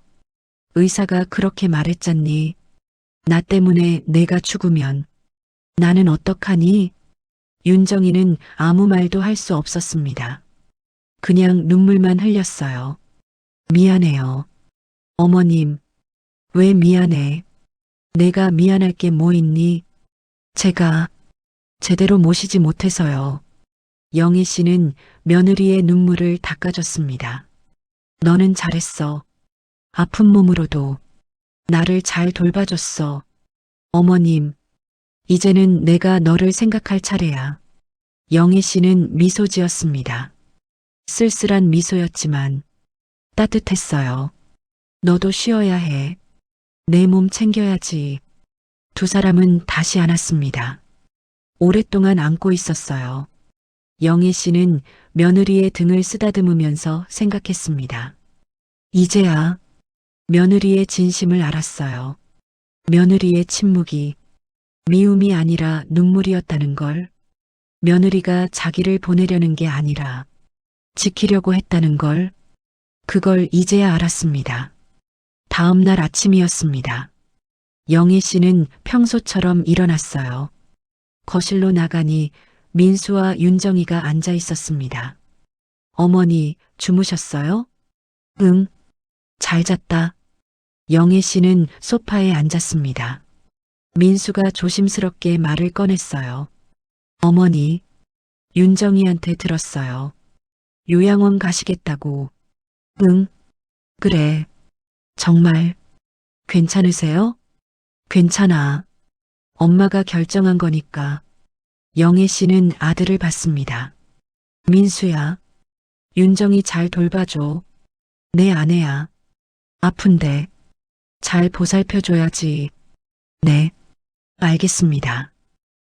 의사가 그렇게 말했잖니. 나 때문에 내가 죽으면 나는 어떡하니? 윤정이는 아무 말도 할 수 없었습니다. 그냥 눈물만 흘렸어요. 미안해요. 어머님, 왜 미안해? 내가 미안할 게 뭐 있니? 제가 제대로 모시지 못해서요. 영희 씨는 며느리의 눈물을 닦아줬습니다. 너는 잘했어. 아픈 몸으로도 나를 잘 돌봐줬어. 어머님, 이제는 내가 너를 생각할 차례야. 영희 씨는 미소 지었습니다. 쓸쓸한 미소였지만 따뜻했어요. 너도 쉬어야 해. 내 몸 챙겨야지. 두 사람은 다시 안았습니다. 오랫동안 안고 있었어요. 영희 씨는 며느리의 등을 쓰다듬으면서 생각했습니다. 이제야 며느리의 진심을 알았어요. 며느리의 침묵이 미움이 아니라 눈물이었다는 걸, 며느리가 자기를 보내려는 게 아니라 지키려고 했다는 걸, 그걸 이제야 알았습니다. 다음 날 아침이었습니다. 영희 씨는 평소처럼 일어났어요. 거실로 나가니 민수와 윤정이가 앉아 있었습니다. 어머니, 주무셨어요? 응, 잘 잤다. 영애 씨는 소파에 앉았습니다. 민수가 조심스럽게 말을 꺼냈어요. 어머니, 윤정이한테 들었어요. 요양원 가시겠다고. 응, 그래. 정말 괜찮으세요? 괜찮아. 엄마가 결정한 거니까. 영애 씨는 아들을 봤습니다. 민수야, 윤정이 잘 돌봐줘. 내 아내야. 아픈데 잘 보살펴줘야지. 네, 알겠습니다.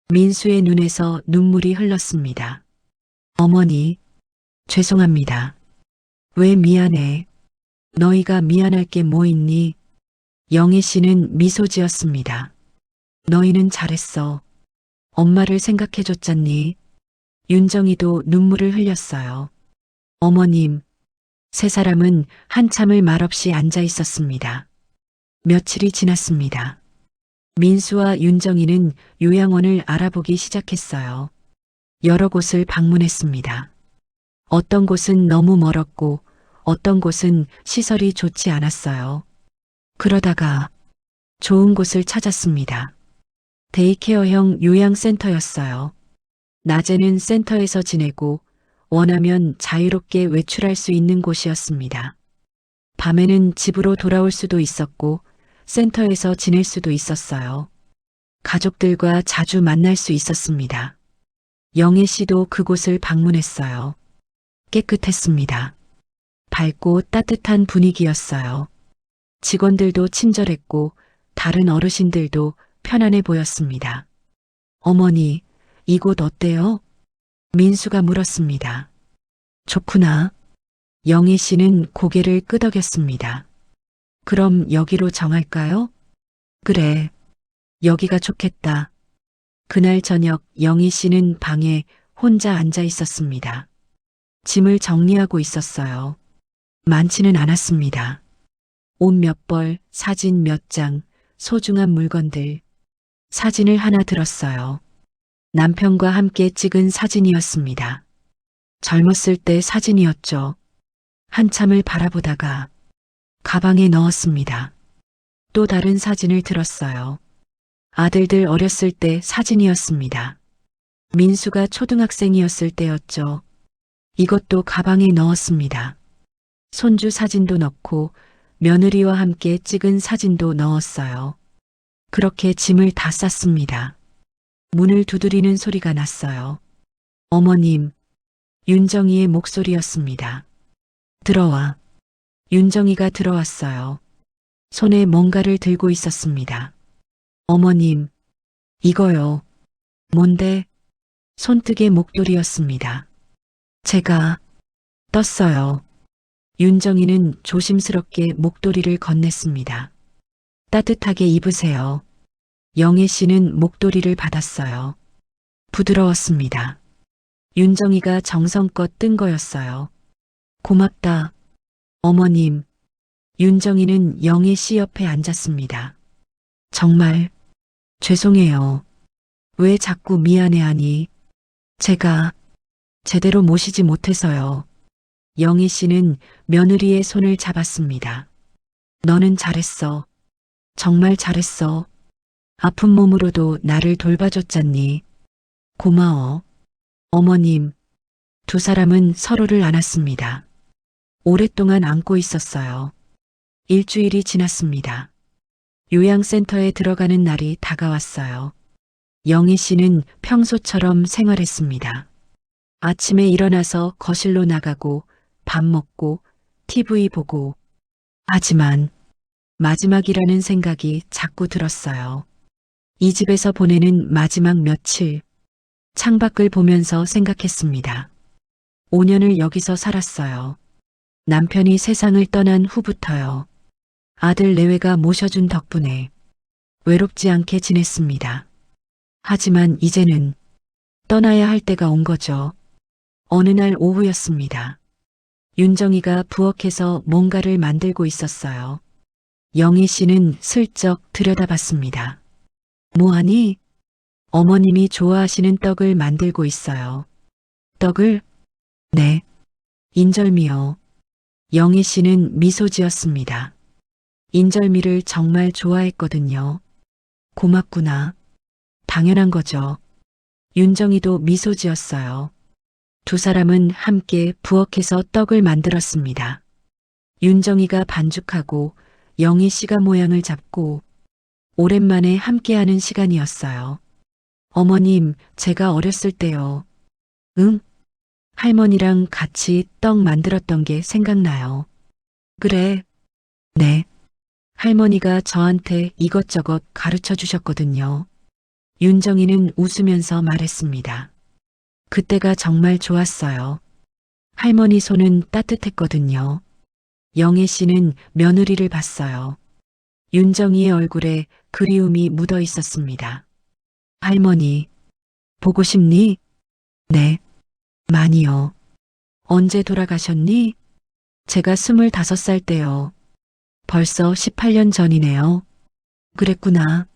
민수의 눈에서 눈물이 흘렀습니다. 어머니, 죄송합니다. 왜 미안해? 너희가 미안할 게 뭐 있니? 영애 씨는 미소 지었습니다. 너희는 잘했어. 엄마를 생각해줬잖니. 윤정이도 눈물을 흘렸어요. 어머님, 세 사람은 한참을 말없이 앉아 있었습니다. 며칠이 지났습니다. 민수와 윤정이는 요양원을 알아보기 시작했어요. 여러 곳을 방문했습니다. 어떤 곳은 너무 멀었고 어떤 곳은 시설이 좋지 않았어요. 그러다가 좋은 곳을 찾았습니다. 데이케어형 요양센터였어요. 낮에는 센터에서 지내고 원하면 자유롭게 외출할 수 있는 곳이었습니다. 밤에는 집으로 돌아올 수도 있었고 센터에서 지낼 수도 있었어요. 가족들과 자주 만날 수 있었습니다. 영애 씨도 그곳을 방문했어요. 깨끗했습니다. 밝고 따뜻한 분위기였어요. 직원들도 친절했고 다른 어르신들도 편안해 보였습니다. 어머니, 이곳 어때요? 민수가 물었습니다. 좋구나. 영애 씨는 고개를 끄덕였습니다. 그럼 여기로 정할까요? 그래, 여기가 좋겠다. 그날 저녁 영희 씨는 방에 혼자 앉아 있었습니다. 짐을 정리하고 있었어요. 많지는 않았습니다. 옷 몇 벌, 사진 몇 장, 소중한 물건들. 사진을 하나 들었어요. 남편과 함께 찍은 사진이었습니다. 젊었을 때 사진이었죠. 한참을 바라보다가 가방에 넣었습니다. 또 다른 사진을 들었어요. 아들들 어렸을 때 사진이었습니다. 민수가 초등학생이었을 때였죠. 이것도 가방에 넣었습니다. 손주 사진도 넣고 며느리와 함께 찍은 사진도 넣었어요. 그렇게 짐을 다 쌌습니다. 문을 두드리는 소리가 났어요. 어머님, 윤정이의 목소리였습니다. 들어와. 윤정이가 들어왔어요. 손에 뭔가를 들고 있었습니다. 어머님, 이거요. 뭔데? 손뜨개 목도리였습니다. 제가 떴어요. 윤정이는 조심스럽게 목도리를 건넸습니다. 따뜻하게 입으세요. 영애 씨는 목도리를 받았어요. 부드러웠습니다. 윤정이가 정성껏 뜬 거였어요. 고맙다, 어머님. 윤정이는 영애 씨 옆에 앉았습니다. 정말 죄송해요. 왜 자꾸 미안해하니? 제가 제대로 모시지 못해서요. 영희 씨는 며느리의 손을 잡았습니다. 너는 잘했어. 정말 잘했어. 아픈 몸으로도 나를 돌봐줬잖니. 고마워. 어머님. 두 사람은 서로를 안았습니다. 오랫동안 안고 있었어요. 일주일이 지났습니다. 요양센터에 들어가는 날이 다가왔어요. 영희 씨는 평소처럼 생활했습니다. 아침에 일어나서 거실로 나가고 밥 먹고 TV 보고. 하지만 마지막이라는 생각이 자꾸 들었어요. 이 집에서 보내는 마지막 며칠. 창밖을 보면서 생각했습니다. 5년을 여기서 살았어요. 남편이 세상을 떠난 후부터요. 아들 내외가 모셔준 덕분에 외롭지 않게 지냈습니다. 하지만 이제는 떠나야 할 때가 온 거죠. 어느 날 오후였습니다. 윤정이가 부엌에서 뭔가를 만들고 있었어요. 영희 씨는 슬쩍 들여다봤습니다. 뭐하니? 어머님이 좋아하시는 떡을 만들고 있어요. 떡을? 네. 인절미요. 영희 씨는 미소 지었습니다. 인절미를 정말 좋아했거든요. 고맙구나. 당연한 거죠. 윤정이도 미소 지었어요. 두 사람은 함께 부엌에서 떡을 만들었습니다. 윤정이가 반죽하고 영희 씨가 모양을 잡고 오랜만에 함께하는 시간이었어요. 어머님, 제가 어렸을 때요. 응? 할머니랑 같이 떡 만들었던 게 생각나요. 그래. 네. 할머니가 저한테 이것저것 가르쳐 주셨거든요. 윤정이는 웃으면서 말했습니다. 그때가 정말 좋았어요. 할머니 손은 따뜻했거든요. 영애 씨는 며느리를 봤어요. 윤정이의 얼굴에 그리움이 묻어 있었습니다. 할머니, 보고 싶니? 네, 많이요. 언제 돌아가셨니? 제가 25살 때요. 벌써 18년 전이네요. 그랬구나.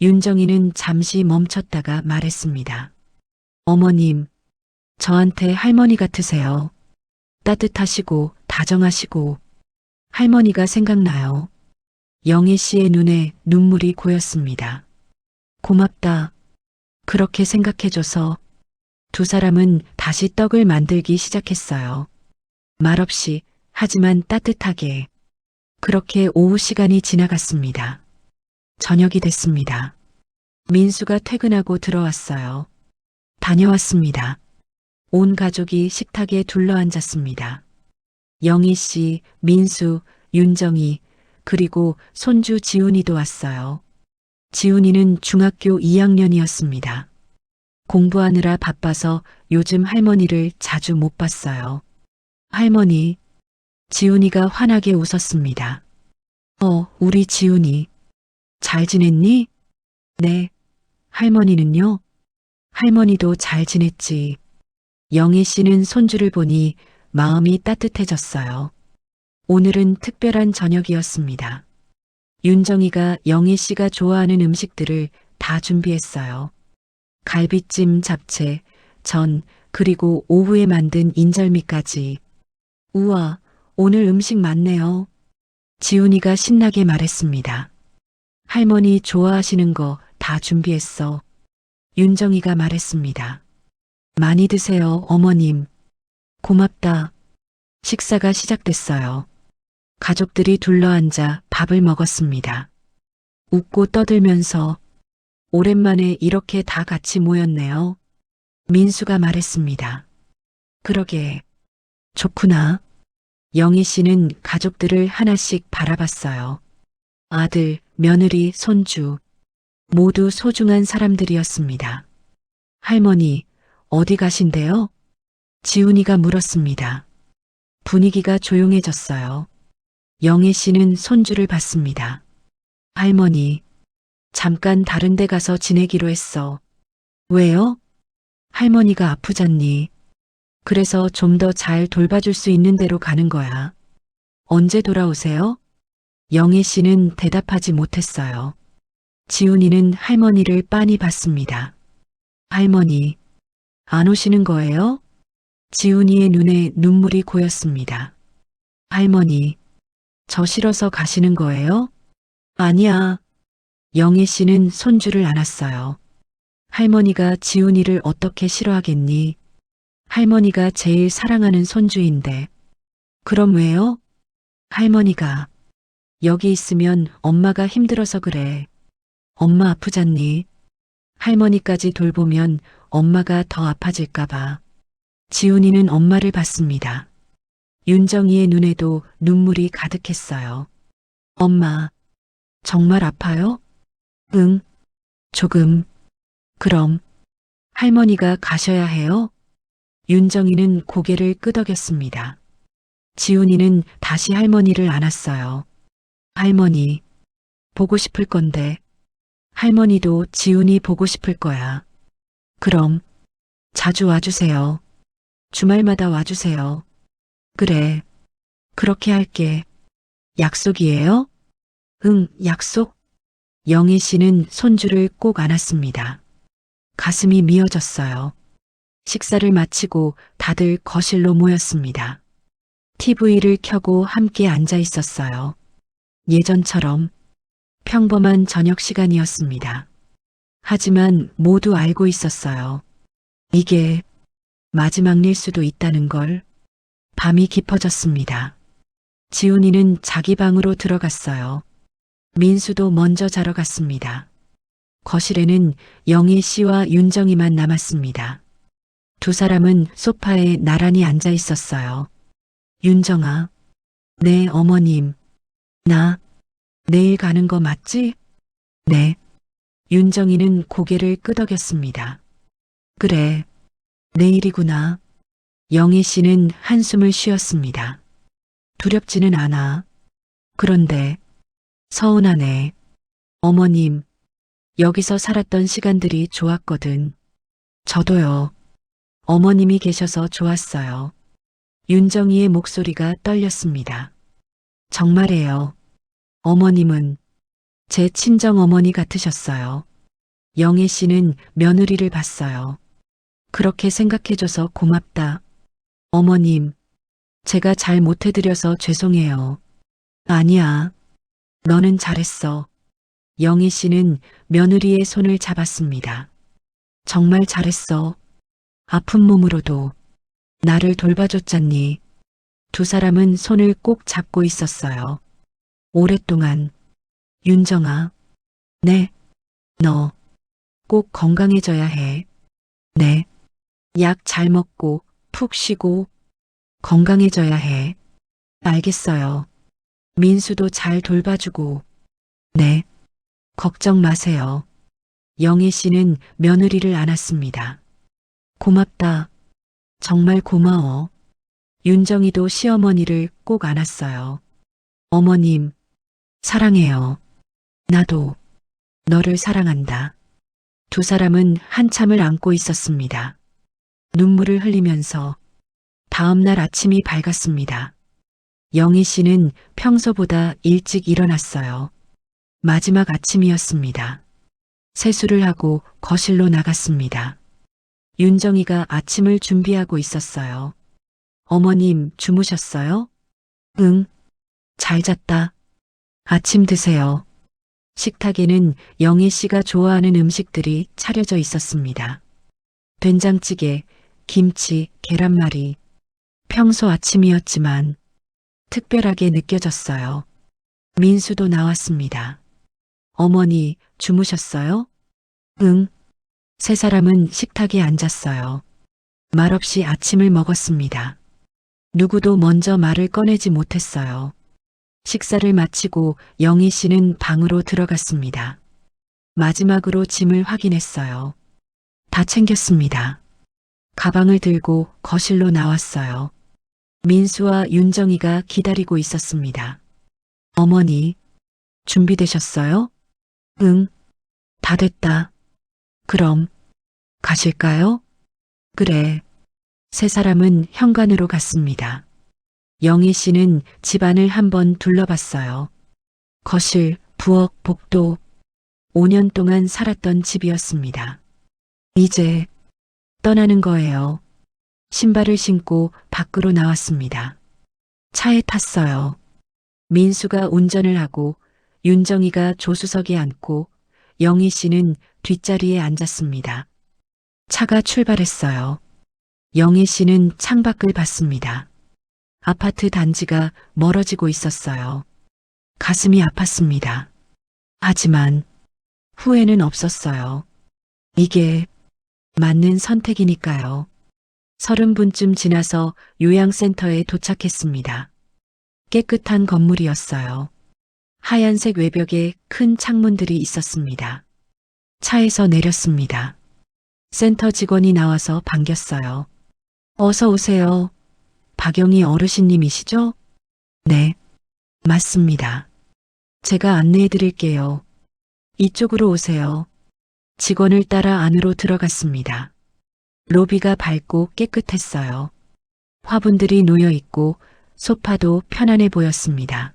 윤정이는 잠시 멈췄다가 말했습니다. 어머님, 저한테 할머니 같으세요. 따뜻하시고 다정하시고. 할머니가 생각나요. 영애 씨의 눈에 눈물이 고였습니다. 고맙다. 그렇게 생각해줘서. 두 사람은 다시 떡을 만들기 시작했어요. 말없이, 하지만 따뜻하게. 그렇게 오후 시간이 지나갔습니다. 저녁이 됐습니다. 민수가 퇴근하고 들어왔어요. 다녀왔습니다. 온 가족이 식탁에 둘러앉았습니다. 영희 씨, 민수, 윤정이, 그리고 손주 지훈이도 왔어요. 지훈이는 중학교 2학년이었습니다. 공부하느라 바빠서 요즘 할머니를 자주 못 봤어요. 할머니, 지훈이가 환하게 웃었습니다. 우리 지훈이. 잘 지냈니? 네. 할머니는요? 할머니도 잘 지냈지. 영희 씨는 손주를 보니 마음이 따뜻해졌어요. 오늘은 특별한 저녁이었습니다. 윤정이가 영희 씨가 좋아하는 음식들을 다 준비했어요. 갈비찜, 잡채, 전, 그리고 오후에 만든 인절미까지. 우와, 오늘 음식 많네요. 지훈이가 신나게 말했습니다. 할머니 좋아하시는 거 다 준비했어. 윤정이가 말했습니다. 많이 드세요, 어머님. 고맙다. 식사가 시작됐어요. 가족들이 둘러앉아 밥을 먹었습니다. 웃고 떠들면서 오랜만에 이렇게 다 같이 모였네요. 민수가 말했습니다. 그러게. 좋구나. 영희 씨는 가족들을 하나씩 바라봤어요. 아들, 며느리, 손주. 모두 소중한 사람들이었습니다. 할머니, 어디 가신대요? 지훈이가 물었습니다. 분위기가 조용해졌어요. 영애 씨는 손주를 받습니다. 할머니, 잠깐 다른 데 가서 지내기로 했어. 왜요? 할머니가 아프잖니. 그래서 좀 더 잘 돌봐줄 수 있는 데로 가는 거야. 언제 돌아오세요? 영애 씨는 대답하지 못했어요. 지훈이는 할머니를 빤히 봤습니다. 할머니, 안 오시는 거예요? 지훈이의 눈에 눈물이 고였습니다. 할머니, 저 싫어서 가시는 거예요? 아니야. 영애 씨는 손주를 안았어요. 할머니가 지훈이를 어떻게 싫어하겠니? 할머니가 제일 사랑하는 손주인데. 그럼 왜요? 할머니가 여기 있으면 엄마가 힘들어서 그래. 엄마 아프잖니? 할머니까지 돌보면 엄마가 더 아파질까봐. 지훈이는 엄마를 봤습니다. 윤정이의 눈에도 눈물이 가득했어요. 엄마, 정말 아파요? 응, 조금. 그럼, 할머니가 가셔야 해요? 윤정이는 고개를 끄덕였습니다. 지훈이는 다시 할머니를 안았어요. 할머니, 보고 싶을 건데. 할머니도 지훈이 보고 싶을 거야. 그럼, 자주 와주세요. 주말마다 와주세요. 그래, 그렇게 할게. 약속이에요? 응, 약속. 영애 씨는 손주를 꼭 안았습니다. 가슴이 미어졌어요. 식사를 마치고 다들 거실로 모였습니다. TV를 켜고 함께 앉아 있었어요. 예전처럼 평범한 저녁 시간이었습니다. 하지만 모두 알고 있었어요. 이게 마지막일 수도 있다는 걸. 밤이 깊어졌습니다. 지훈이는 자기 방으로 들어갔어요. 민수도 먼저 자러 갔습니다. 거실에는 영애 씨와 윤정이만 남았습니다. 두 사람은 소파에 나란히 앉아 있었어요. 윤정아, 네, 어머님. 나 내일 가는 거 맞지? 네. 윤정이는 고개를 끄덕였습니다. 그래, 내일이구나. 영애 씨는 한숨을 쉬었습니다. 두렵지는 않아. 그런데 서운하네. 어머님, 여기서 살았던 시간들이 좋았거든. 저도요. 어머님이 계셔서 좋았어요. 윤정이의 목소리가 떨렸습니다. 정말이에요. 어머님은 제 친정 어머니 같으셨어요. 영애 씨는 며느리를 봤어요. 그렇게 생각해줘서 고맙다. 어머님, 제가 잘 못해드려서 죄송해요. 아니야. 너는 잘했어. 영애 씨는 며느리의 손을 잡았습니다. 정말 잘했어. 아픈 몸으로도 나를 돌봐줬잖니. 두 사람은 손을 꼭 잡고 있었어요. 오랫동안. 윤정아. 네. 너 꼭 건강해져야 해. 네. 약 잘 먹고 푹 쉬고 건강해져야 해. 알겠어요. 민수도 잘 돌봐주고. 네. 걱정 마세요. 영애 씨는 며느리를 안았습니다. 고맙다. 정말 고마워. 윤정이도 시어머니를 꼭 안았어요. 어머님, 사랑해요. 나도 너를 사랑한다. 두 사람은 한참을 안고 있었습니다. 눈물을 흘리면서 다음 날 아침이 밝았습니다. 영희 씨는 평소보다 일찍 일어났어요. 마지막 아침이었습니다. 세수를 하고 거실로 나갔습니다. 윤정이가 아침을 준비하고 있었어요. 어머님 주무셨어요? 응, 잘 잤다. 아침 드세요. 식탁에는 영희 씨가 좋아하는 음식들이 차려져 있었습니다. 된장찌개, 김치, 계란말이. 평소 아침이었지만 특별하게 느껴졌어요. 민수도 나왔습니다. 어머니 주무셨어요? 응. 세 사람은 식탁에 앉았어요. 말없이 아침을 먹었습니다. 누구도 먼저 말을 꺼내지 못했어요. 식사를 마치고 영희 씨는 방으로 들어갔습니다. 마지막으로 짐을 확인했어요. 다 챙겼습니다. 가방을 들고 거실로 나왔어요. 민수와 윤정이가 기다리고 있었습니다. 어머니, 준비되셨어요? 응, 다 됐다. 그럼, 가실까요? 그래. 세 사람은 현관으로 갔습니다. 영희 씨는 집안을 한번 둘러봤어요. 거실, 부엌, 복도, 5년 동안 살았던 집이었습니다. 이제 떠나는 거예요. 신발을 신고 밖으로 나왔습니다. 차에 탔어요. 민수가 운전을 하고 윤정이가 조수석에 앉고 영희 씨는 뒷자리에 앉았습니다. 차가 출발했어요. 영희 씨는 창밖을 봤습니다. 아파트 단지가 멀어지고 있었어요. 가슴이 아팠습니다. 하지만 후회는 없었어요. 이게 맞는 선택이니까요. 30분쯤 지나서 요양센터에 도착했습니다. 깨끗한 건물이었어요. 하얀색 외벽에 큰 창문들이 있었습니다. 차에서 내렸습니다. 센터 직원이 나와서 반겼어요. 어서 오세요. 박영희 어르신님이시죠? 네, 맞습니다. 제가 안내해 드릴게요. 이쪽으로 오세요. 직원을 따라 안으로 들어갔습니다. 로비가 밝고 깨끗했어요. 화분들이 놓여 있고 소파도 편안해 보였습니다.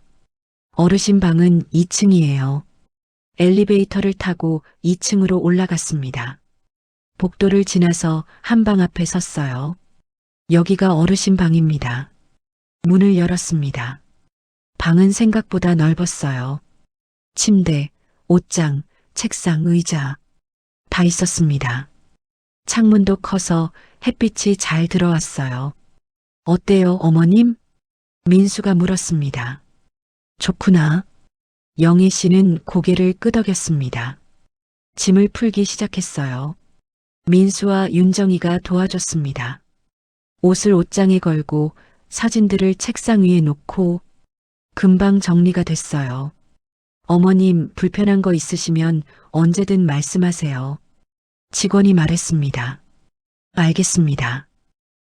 어르신 방은 2층이에요. 엘리베이터를 타고 2층으로 올라갔습니다. 복도를 지나서 한방 앞에 섰어요. 여기가 어르신 방입니다. 문을 열었습니다. 방은 생각보다 넓었어요. 침대, 옷장, 책상, 의자 다 있었습니다. 창문도 커서 햇빛이 잘 들어왔어요. 어때요, 어머님? 민수가 물었습니다. 좋구나. 영희 씨는 고개를 끄덕였습니다. 짐을 풀기 시작했어요. 민수와 윤정이가 도와줬습니다. 옷을 옷장에 걸고 사진들을 책상 위에 놓고 금방 정리가 됐어요. 어머님 불편한 거 있으시면 언제든 말씀하세요. 직원이 말했습니다. 알겠습니다.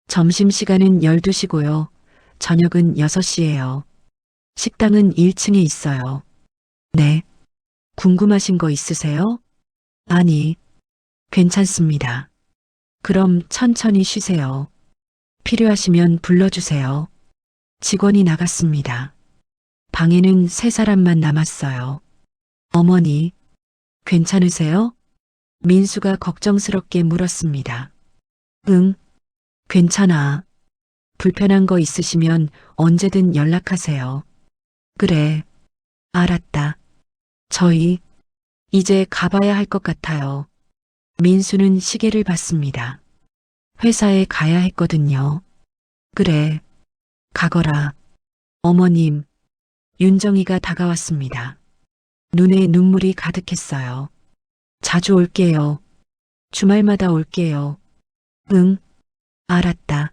점심시간은 12시고요. 저녁은 6시예요. 식당은 1층에 있어요. 네. 궁금하신 거 있으세요? 아니, 괜찮습니다. 그럼 천천히 쉬세요. 필요하시면 불러주세요. 직원이 나갔습니다. 방에는 세 사람만 남았어요. 어머니, 괜찮으세요? 민수가 걱정스럽게 물었습니다. 응, 괜찮아. 불편한 거 있으시면 언제든 연락하세요. 그래, 알았다. 저희 이제 가봐야 할 것 같아요. 민수는 시계를 봤습니다. 회사에 가야 했거든요. 그래, 가거라. 어머님, 윤정이가 다가왔습니다. 눈에 눈물이 가득했어요. 자주 올게요. 주말마다 올게요. 응, 알았다.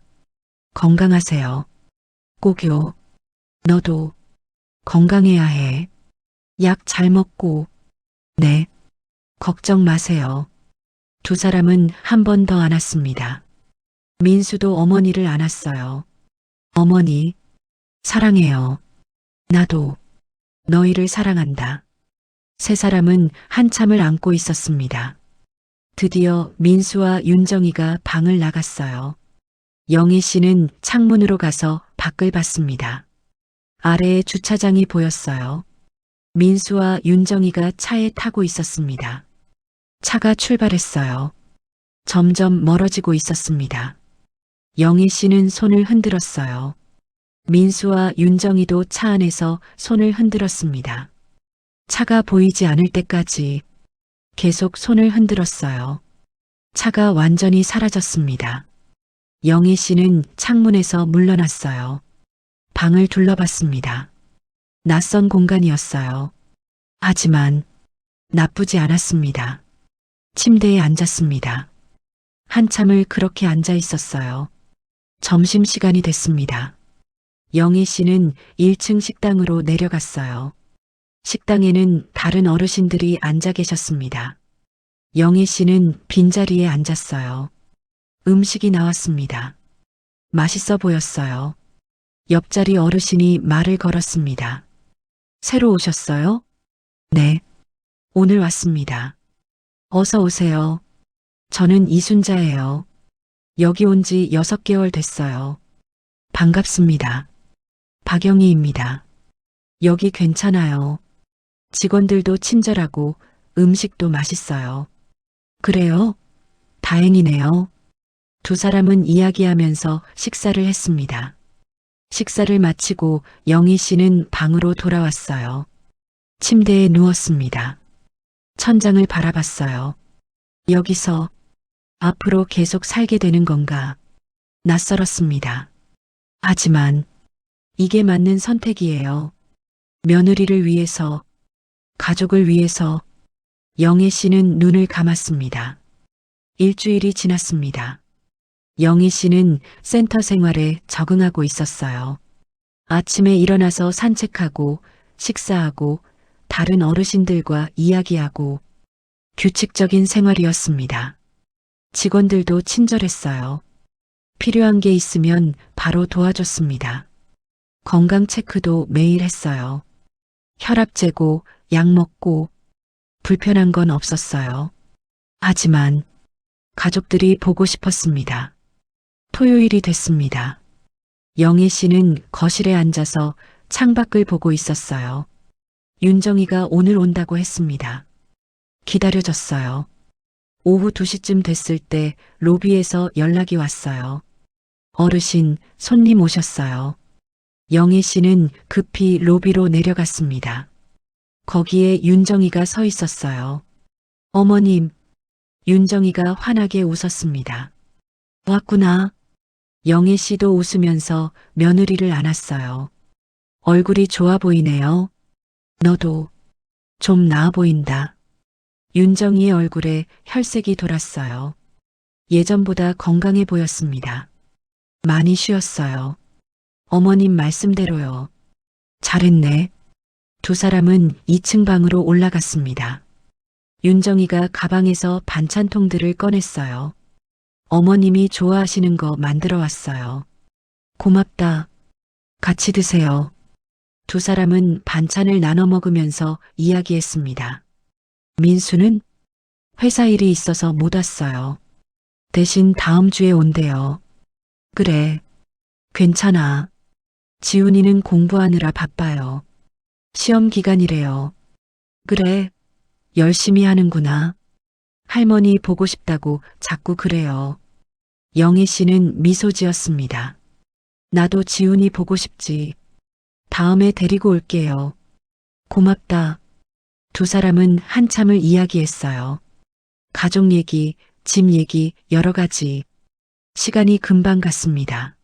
건강하세요. 꼭요. 너도 건강해야 해. 약 잘 먹고. 네. 걱정 마세요. 두 사람은 한 번 더 안았습니다. 민수도 어머니를 안았어요. 어머니, 사랑해요. 나도 너희를 사랑한다. 세 사람은 한참을 안고 있었습니다. 드디어 민수와 윤정이가 방을 나갔어요. 영희 씨는 창문으로 가서 밖을 봤습니다. 아래에 주차장이 보였어요. 민수와 윤정이가 차에 타고 있었습니다. 차가 출발했어요. 점점 멀어지고 있었습니다. 영희 씨는 손을 흔들었어요. 민수와 윤정이도 차 안에서 손을 흔들었습니다. 차가 보이지 않을 때까지 계속 손을 흔들었어요. 차가 완전히 사라졌습니다. 영희 씨는 창문에서 물러났어요. 방을 둘러봤습니다. 낯선 공간이었어요. 하지만 나쁘지 않았습니다. 침대에 앉았습니다. 한참을 그렇게 앉아 있었어요. 점심시간이 됐습니다. 영희 씨는 1층 식당으로 내려갔어요. 식당에는 다른 어르신들이 앉아 계셨습니다. 영희 씨는 빈자리에 앉았어요. 음식이 나왔습니다. 맛있어 보였어요. 옆자리 어르신이 말을 걸었습니다. 새로 오셨어요? 네. 오늘 왔습니다. 어서 오세요. 저는 이순자예요. 여기 온 지 6개월 됐어요. 반갑습니다. 박영희입니다. 여기 괜찮아요. 직원들도 친절하고 음식도 맛있어요. 그래요? 다행이네요. 두 사람은 이야기하면서 식사를 했습니다. 식사를 마치고 영희 씨는 방으로 돌아왔어요. 침대에 누웠습니다. 천장을 바라봤어요. 여기서 앞으로 계속 살게 되는 건가? 낯설었습니다. 하지만 이게 맞는 선택이에요. 며느리를 위해서, 가족을 위해서 영애 씨는 눈을 감았습니다. 일주일이 지났습니다. 영희 씨는 센터 생활에 적응하고 있었어요. 아침에 일어나서 산책하고 식사하고 다른 어르신들과 이야기하고 규칙적인 생활이었습니다. 직원들도 친절했어요. 필요한 게 있으면 바로 도와줬습니다. 건강 체크도 매일 했어요. 혈압 재고 약 먹고 불편한 건 없었어요. 하지만 가족들이 보고 싶었습니다. 토요일이 됐습니다. 영애 씨는 거실에 앉아서 창밖을 보고 있었어요. 윤정이가 오늘 온다고 했습니다. 기다려졌어요. 오후 2시쯤 됐을 때 로비에서 연락이 왔어요. 어르신, 손님 오셨어요. 영애 씨는 급히 로비로 내려갔습니다. 거기에 윤정이가 서 있었어요. 어머님, 윤정이가 환하게 웃었습니다. 왔구나. 영애 씨도 웃으면서 며느리를 안았어요. 얼굴이 좋아 보이네요. 너도 좀 나아 보인다. 윤정이의 얼굴에 혈색이 돌았어요. 예전보다 건강해 보였습니다. 많이 쉬었어요. 어머님 말씀대로요. 잘했네. 두 사람은 2층 방으로 올라갔습니다. 윤정이가 가방에서 반찬통들을 꺼냈어요. 어머님이 좋아하시는 거 만들어 왔어요. 고맙다. 같이 드세요. 두 사람은 반찬을 나눠 먹으면서 이야기했습니다. 민수는 회사 일이 있어서 못 왔어요. 대신 다음 주에 온대요. 그래. 괜찮아. 지훈이는 공부하느라 바빠요. 시험 기간이래요. 그래. 열심히 하는구나. 할머니 보고 싶다고 자꾸 그래요. 영희 씨는 미소 지었습니다. 나도 지훈이 보고 싶지. 다음에 데리고 올게요. 고맙다. 두 사람은 한참을 이야기했어요. 가족 얘기, 집 얘기, 여러 가지. 시간이 금방 갔습니다.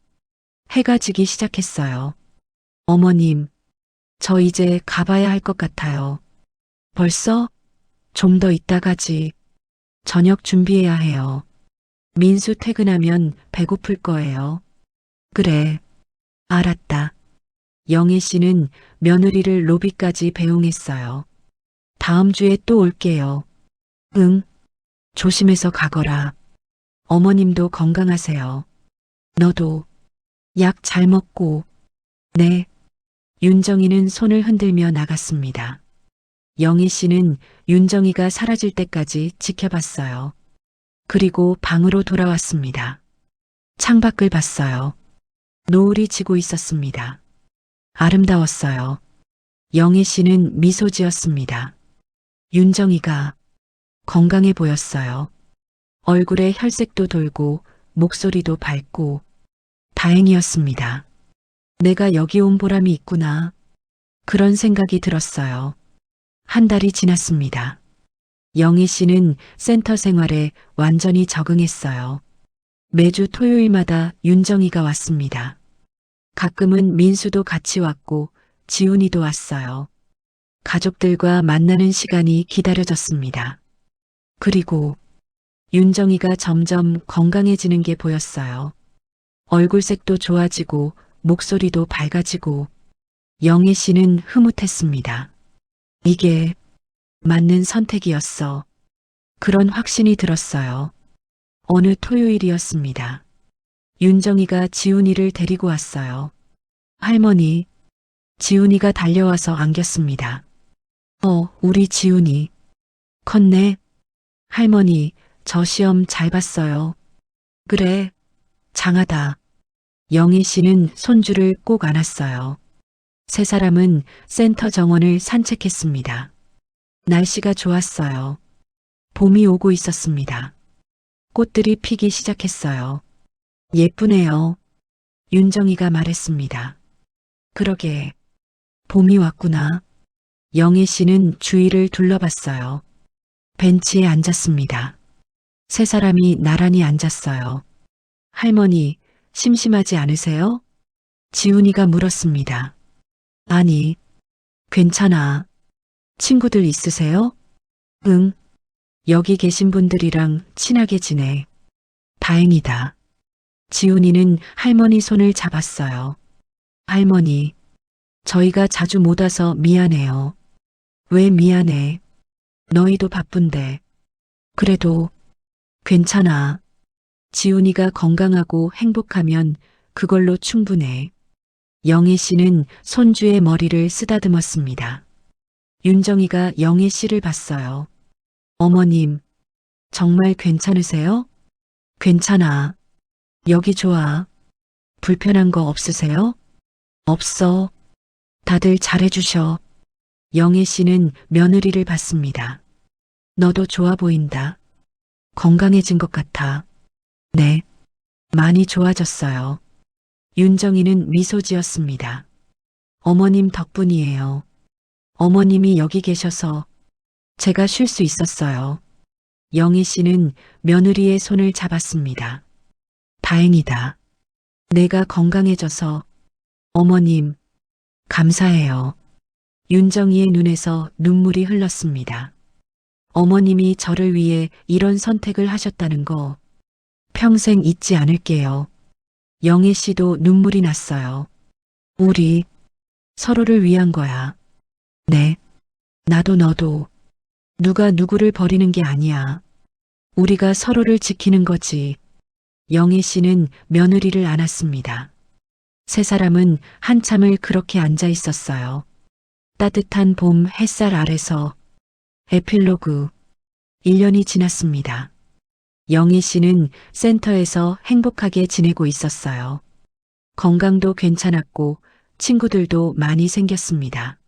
해가 지기 시작했어요. 어머님, 저 이제 가봐야 할 것 같아요. 벌써? 좀 더 이따 가지. 저녁 준비해야 해요. 민수 퇴근하면 배고플 거예요. 그래. 알았다. 영애 씨는 며느리를 로비까지 배웅했어요. 다음 주에 또 올게요. 응. 조심해서 가거라. 어머님도 건강하세요. 너도 약 잘 먹고. 네. 윤정이는 손을 흔들며 나갔습니다. 영희 씨는 윤정이가 사라질 때까지 지켜봤어요. 그리고 방으로 돌아왔습니다. 창밖을 봤어요. 노을이 지고 있었습니다. 아름다웠어요. 영희 씨는 미소 지었습니다. 윤정이가 건강해 보였어요. 얼굴에 혈색도 돌고 목소리도 밝고 다행이었습니다. 내가 여기 온 보람이 있구나. 그런 생각이 들었어요. 한 달이 지났습니다. 영희 씨는 센터 생활에 완전히 적응했어요. 매주 토요일마다 윤정이가 왔습니다. 가끔은 민수도 같이 왔고 지훈이도 왔어요. 가족들과 만나는 시간이 기다려졌습니다. 그리고 윤정이가 점점 건강해지는 게 보였어요. 얼굴색도 좋아지고 목소리도 밝아지고 영애 씨는 흐뭇했습니다. 이게 맞는 선택이었어. 그런 확신이 들었어요. 어느 토요일이었습니다. 윤정이가 지훈이를 데리고 왔어요. 할머니, 지훈이가 달려와서 안겼습니다. 우리 지훈이. 컸네. 할머니, 저 시험 잘 봤어요. 그래, 장하다. 영희 씨는 손주를 꼭 안았어요. 세 사람은 센터 정원을 산책했습니다. 날씨가 좋았어요. 봄이 오고 있었습니다. 꽃들이 피기 시작했어요. 예쁘네요. 윤정이가 말했습니다. 그러게, 봄이 왔구나. 영희 씨는 주위를 둘러봤어요. 벤치에 앉았습니다. 세 사람이 나란히 앉았어요. 할머니, 심심하지 않으세요? 지훈이가 물었습니다. 아니, 괜찮아. 친구들 있으세요? 응. 여기 계신 분들이랑 친하게 지내. 다행이다. 지훈이는 할머니 손을 잡았어요. 할머니, 저희가 자주 못 와서 미안해요. 왜 미안해? 너희도 바쁜데. 그래도 괜찮아. 지훈이가 건강하고 행복하면 그걸로 충분해. 영희 씨는 손주의 머리를 쓰다듬었습니다. 윤정이가 영희 씨를 봤어요. 어머님, 정말 괜찮으세요? 괜찮아. 여기 좋아. 불편한 거 없으세요? 없어. 다들 잘해주셔. 영희 씨는 며느리를 봤습니다. 너도 좋아 보인다. 건강해진 것 같아. 네. 많이 좋아졌어요. 윤정이는 미소 지었습니다. 어머님 덕분이에요. 어머님이 여기 계셔서 제가 쉴 수 있었어요. 영희 씨는 며느리의 손을 잡았습니다. 다행이다. 내가 건강해져서 어머님, 감사해요. 윤정이의 눈에서 눈물이 흘렀습니다. 어머님이 저를 위해 이런 선택을 하셨다는 거 평생 잊지 않을게요. 영희 씨도 눈물이 났어요. 우리 서로를 위한 거야. 네. 나도 너도. 누가 누구를 버리는 게 아니야. 우리가 서로를 지키는 거지. 영희 씨는 며느리를 안았습니다. 세 사람은 한참을 그렇게 앉아 있었어요. 따뜻한 봄 햇살 아래서 에필로그 1년이 지났습니다. 영희 씨는 센터에서 행복하게 지내고 있었어요. 건강도 괜찮았고 친구들도 많이 생겼습니다.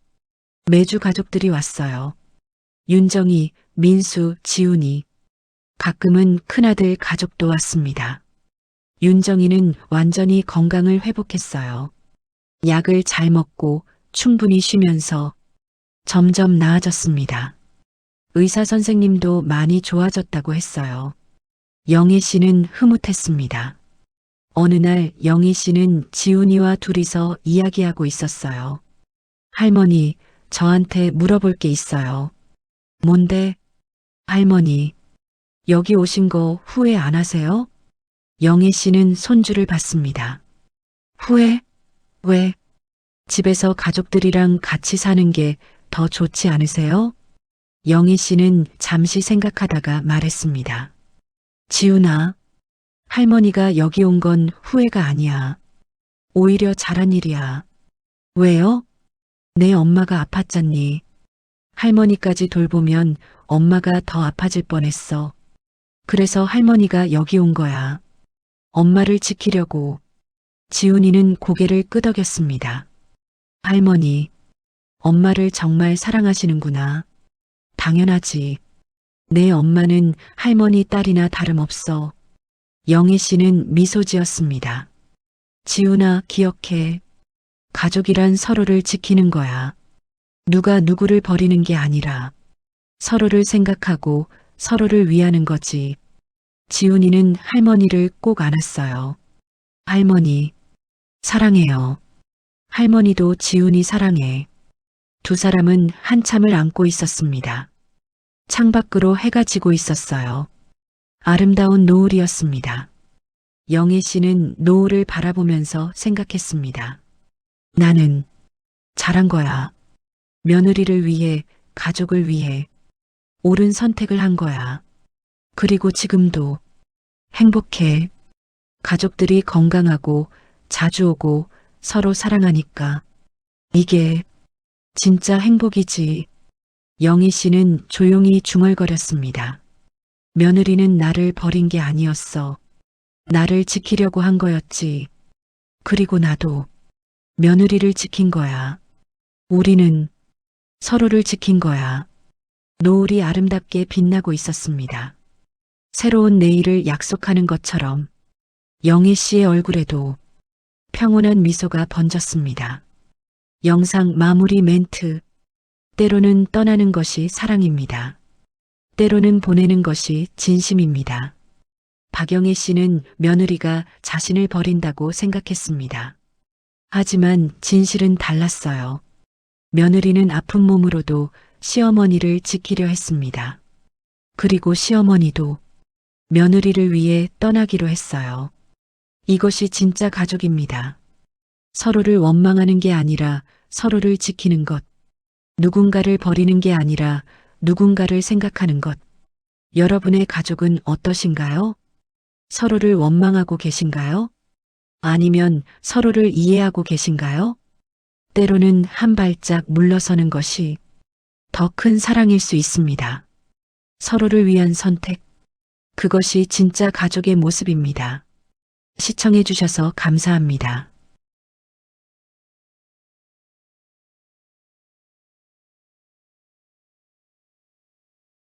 매주 가족들이 왔어요. 윤정이, 민수, 지훈이. 가끔은 큰아들 가족도 왔습니다. 윤정이는 완전히 건강을 회복했어요. 약을 잘 먹고 충분히 쉬면서 점점 나아졌습니다. 의사 선생님도 많이 좋아졌다고 했어요. 영희 씨는 흐뭇했습니다. 어느 날 영희 씨는 지훈이와 둘이서 이야기하고 있었어요. 할머니, 저한테 물어볼 게 있어요. 뭔데? 할머니, 여기 오신 거 후회 안 하세요? 영희 씨는 손주를 봤습니다. 후회? 왜? 집에서 가족들이랑 같이 사는 게 더 좋지 않으세요? 영희 씨는 잠시 생각하다가 말했습니다. 지훈아, 할머니가 여기 온 건 후회가 아니야. 오히려 잘한 일이야. 왜요? 내 엄마가 아팠잖니. 할머니까지 돌보면 엄마가 더 아파질 뻔했어. 그래서 할머니가 여기 온 거야. 엄마를 지키려고. 지훈이는 고개를 끄덕였습니다. 할머니, 엄마를 정말 사랑하시는구나. 당연하지. 내 엄마는 할머니 딸이나 다름없어. 영희 씨는 미소 지었습니다. 지훈아, 기억해. 가족이란 서로를 지키는 거야. 누가 누구를 버리는 게 아니라 서로를 생각하고 서로를 위하는 거지. 지훈이는 할머니를 꼭 안았어요. 할머니, 사랑해요. 할머니도 지훈이 사랑해. 두 사람은 한참을 안고 있었습니다. 창밖으로 해가 지고 있었어요. 아름다운 노을이었습니다. 영희 씨는 노을을 바라보면서 생각했습니다. 나는 잘한 거야. 며느리를 위해, 가족을 위해 옳은 선택을 한 거야. 그리고 지금도 행복해. 가족들이 건강하고 자주 오고 서로 사랑하니까. 이게 진짜 행복이지. 영희 씨는 조용히 중얼거렸습니다. 며느리는 나를 버린 게 아니었어. 나를 지키려고 한 거였지. 그리고 나도 며느리를 지킨 거야. 우리는 서로를 지킨 거야. 노을이 아름답게 빛나고 있었습니다. 새로운 내일을 약속하는 것처럼 영희 씨의 얼굴에도 평온한 미소가 번졌습니다. 영상 마무리 멘트. 때로는 떠나는 것이 사랑입니다. 때로는 보내는 것이 진심입니다. 박영애 씨는 며느리가 자신을 버린다고 생각했습니다. 하지만 진실은 달랐어요. 며느리는 아픈 몸으로도 시어머니를 지키려 했습니다. 그리고 시어머니도 며느리를 위해 떠나기로 했어요. 이것이 진짜 가족입니다. 서로를 원망하는 게 아니라 서로를 지키는 것. 누군가를 버리는 게 아니라 누군가를 생각하는 것. 여러분의 가족은 어떠신가요? 서로를 원망하고 계신가요? 아니면 서로를 이해하고 계신가요? 때로는 한 발짝 물러서는 것이 더 큰 사랑일 수 있습니다. 서로를 위한 선택. 그것이 진짜 가족의 모습입니다. 시청해 주셔서 감사합니다.